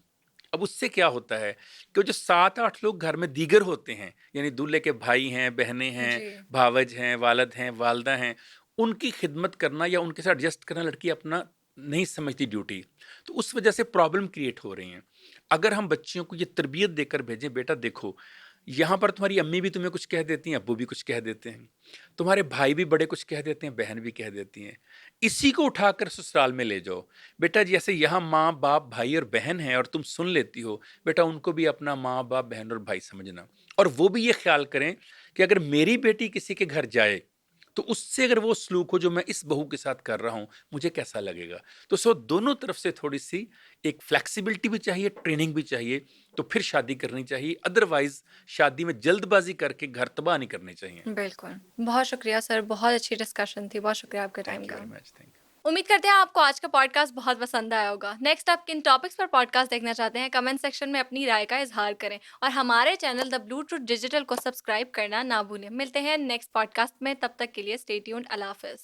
अब उससे क्या होता है कि वो जो 7-8 लोग घर में दीगर होते हैं, यानी दूल्हे के भाई हैं, बहनें हैं, जी। भावज हैं, वालिद हैं, वालदा हैं, उनकी खिदमत करना या उनके साथ एडजस्ट करना लड़की अपना नहीं समझती ड्यूटी। तो उस वजह से प्रॉब्लम क्रिएट हो रही हैं। अगर हम बच्चियों को ये तरबियत देकर भेजें, बेटा देखो, यहाँ पर तुम्हारी अम्मी भी तुम्हें कुछ कह देती हैं, अब्बू भी कुछ कह देते हैं। तुम्हारे भाई भी बड़े कुछ कह देते हैं, बहन भी कह देती हैं। इसी को उठाकर ससुराल में ले जाओ। बेटा जैसे यहाँ माँ-बाप, भाई और बहन हैं और तुम सुन लेती हो, बेटा उनको भी अपना माँ-बाप, बहन और भाई समझना। और वो भी ये ख़्याल करें कि अगर मेरी बेटी किसी के घर जाए, तो उससे अगर वो सलूक हो जो मैं इस बहू के साथ कर रहा हूँ, मुझे कैसा लगेगा? तो सो दोनों तरफ से थोड़ी-सी एक फ्लेक्सिबिलिटी भी चाहिए, ट्रेनिंग भी चाहिए, तो फिर शादी करनी चाहिए। अदरवाइज़ शादी में जल्दबाज़ी करके घर तबाह नहीं करने चाहिए। बिल्कुल। बहुत शुक्रिया सर, बहुत अच्छी डिस्कशन थी। बहुत शुक्रिया आपके टाइम थैंक यू का। Very much. Thank you. उम्मीद करते हैं आपको आज का पॉडकास्ट बहुत पसंद आया होगा। नेक्स्ट आप किन टॉपिक्स पर पॉडकास्ट देखना चाहते हैं, कमेंट सेक्शन में अपनी राय का इज़हार करें और हमारे channel the blue truth digital को सब्सक्राइब करना ना भूलें। मिलते हैं नेक्स्ट पॉडकास्ट में, तब तक के लिए स्टे ट्यून्ड। अल्लाह हाफ़िज़।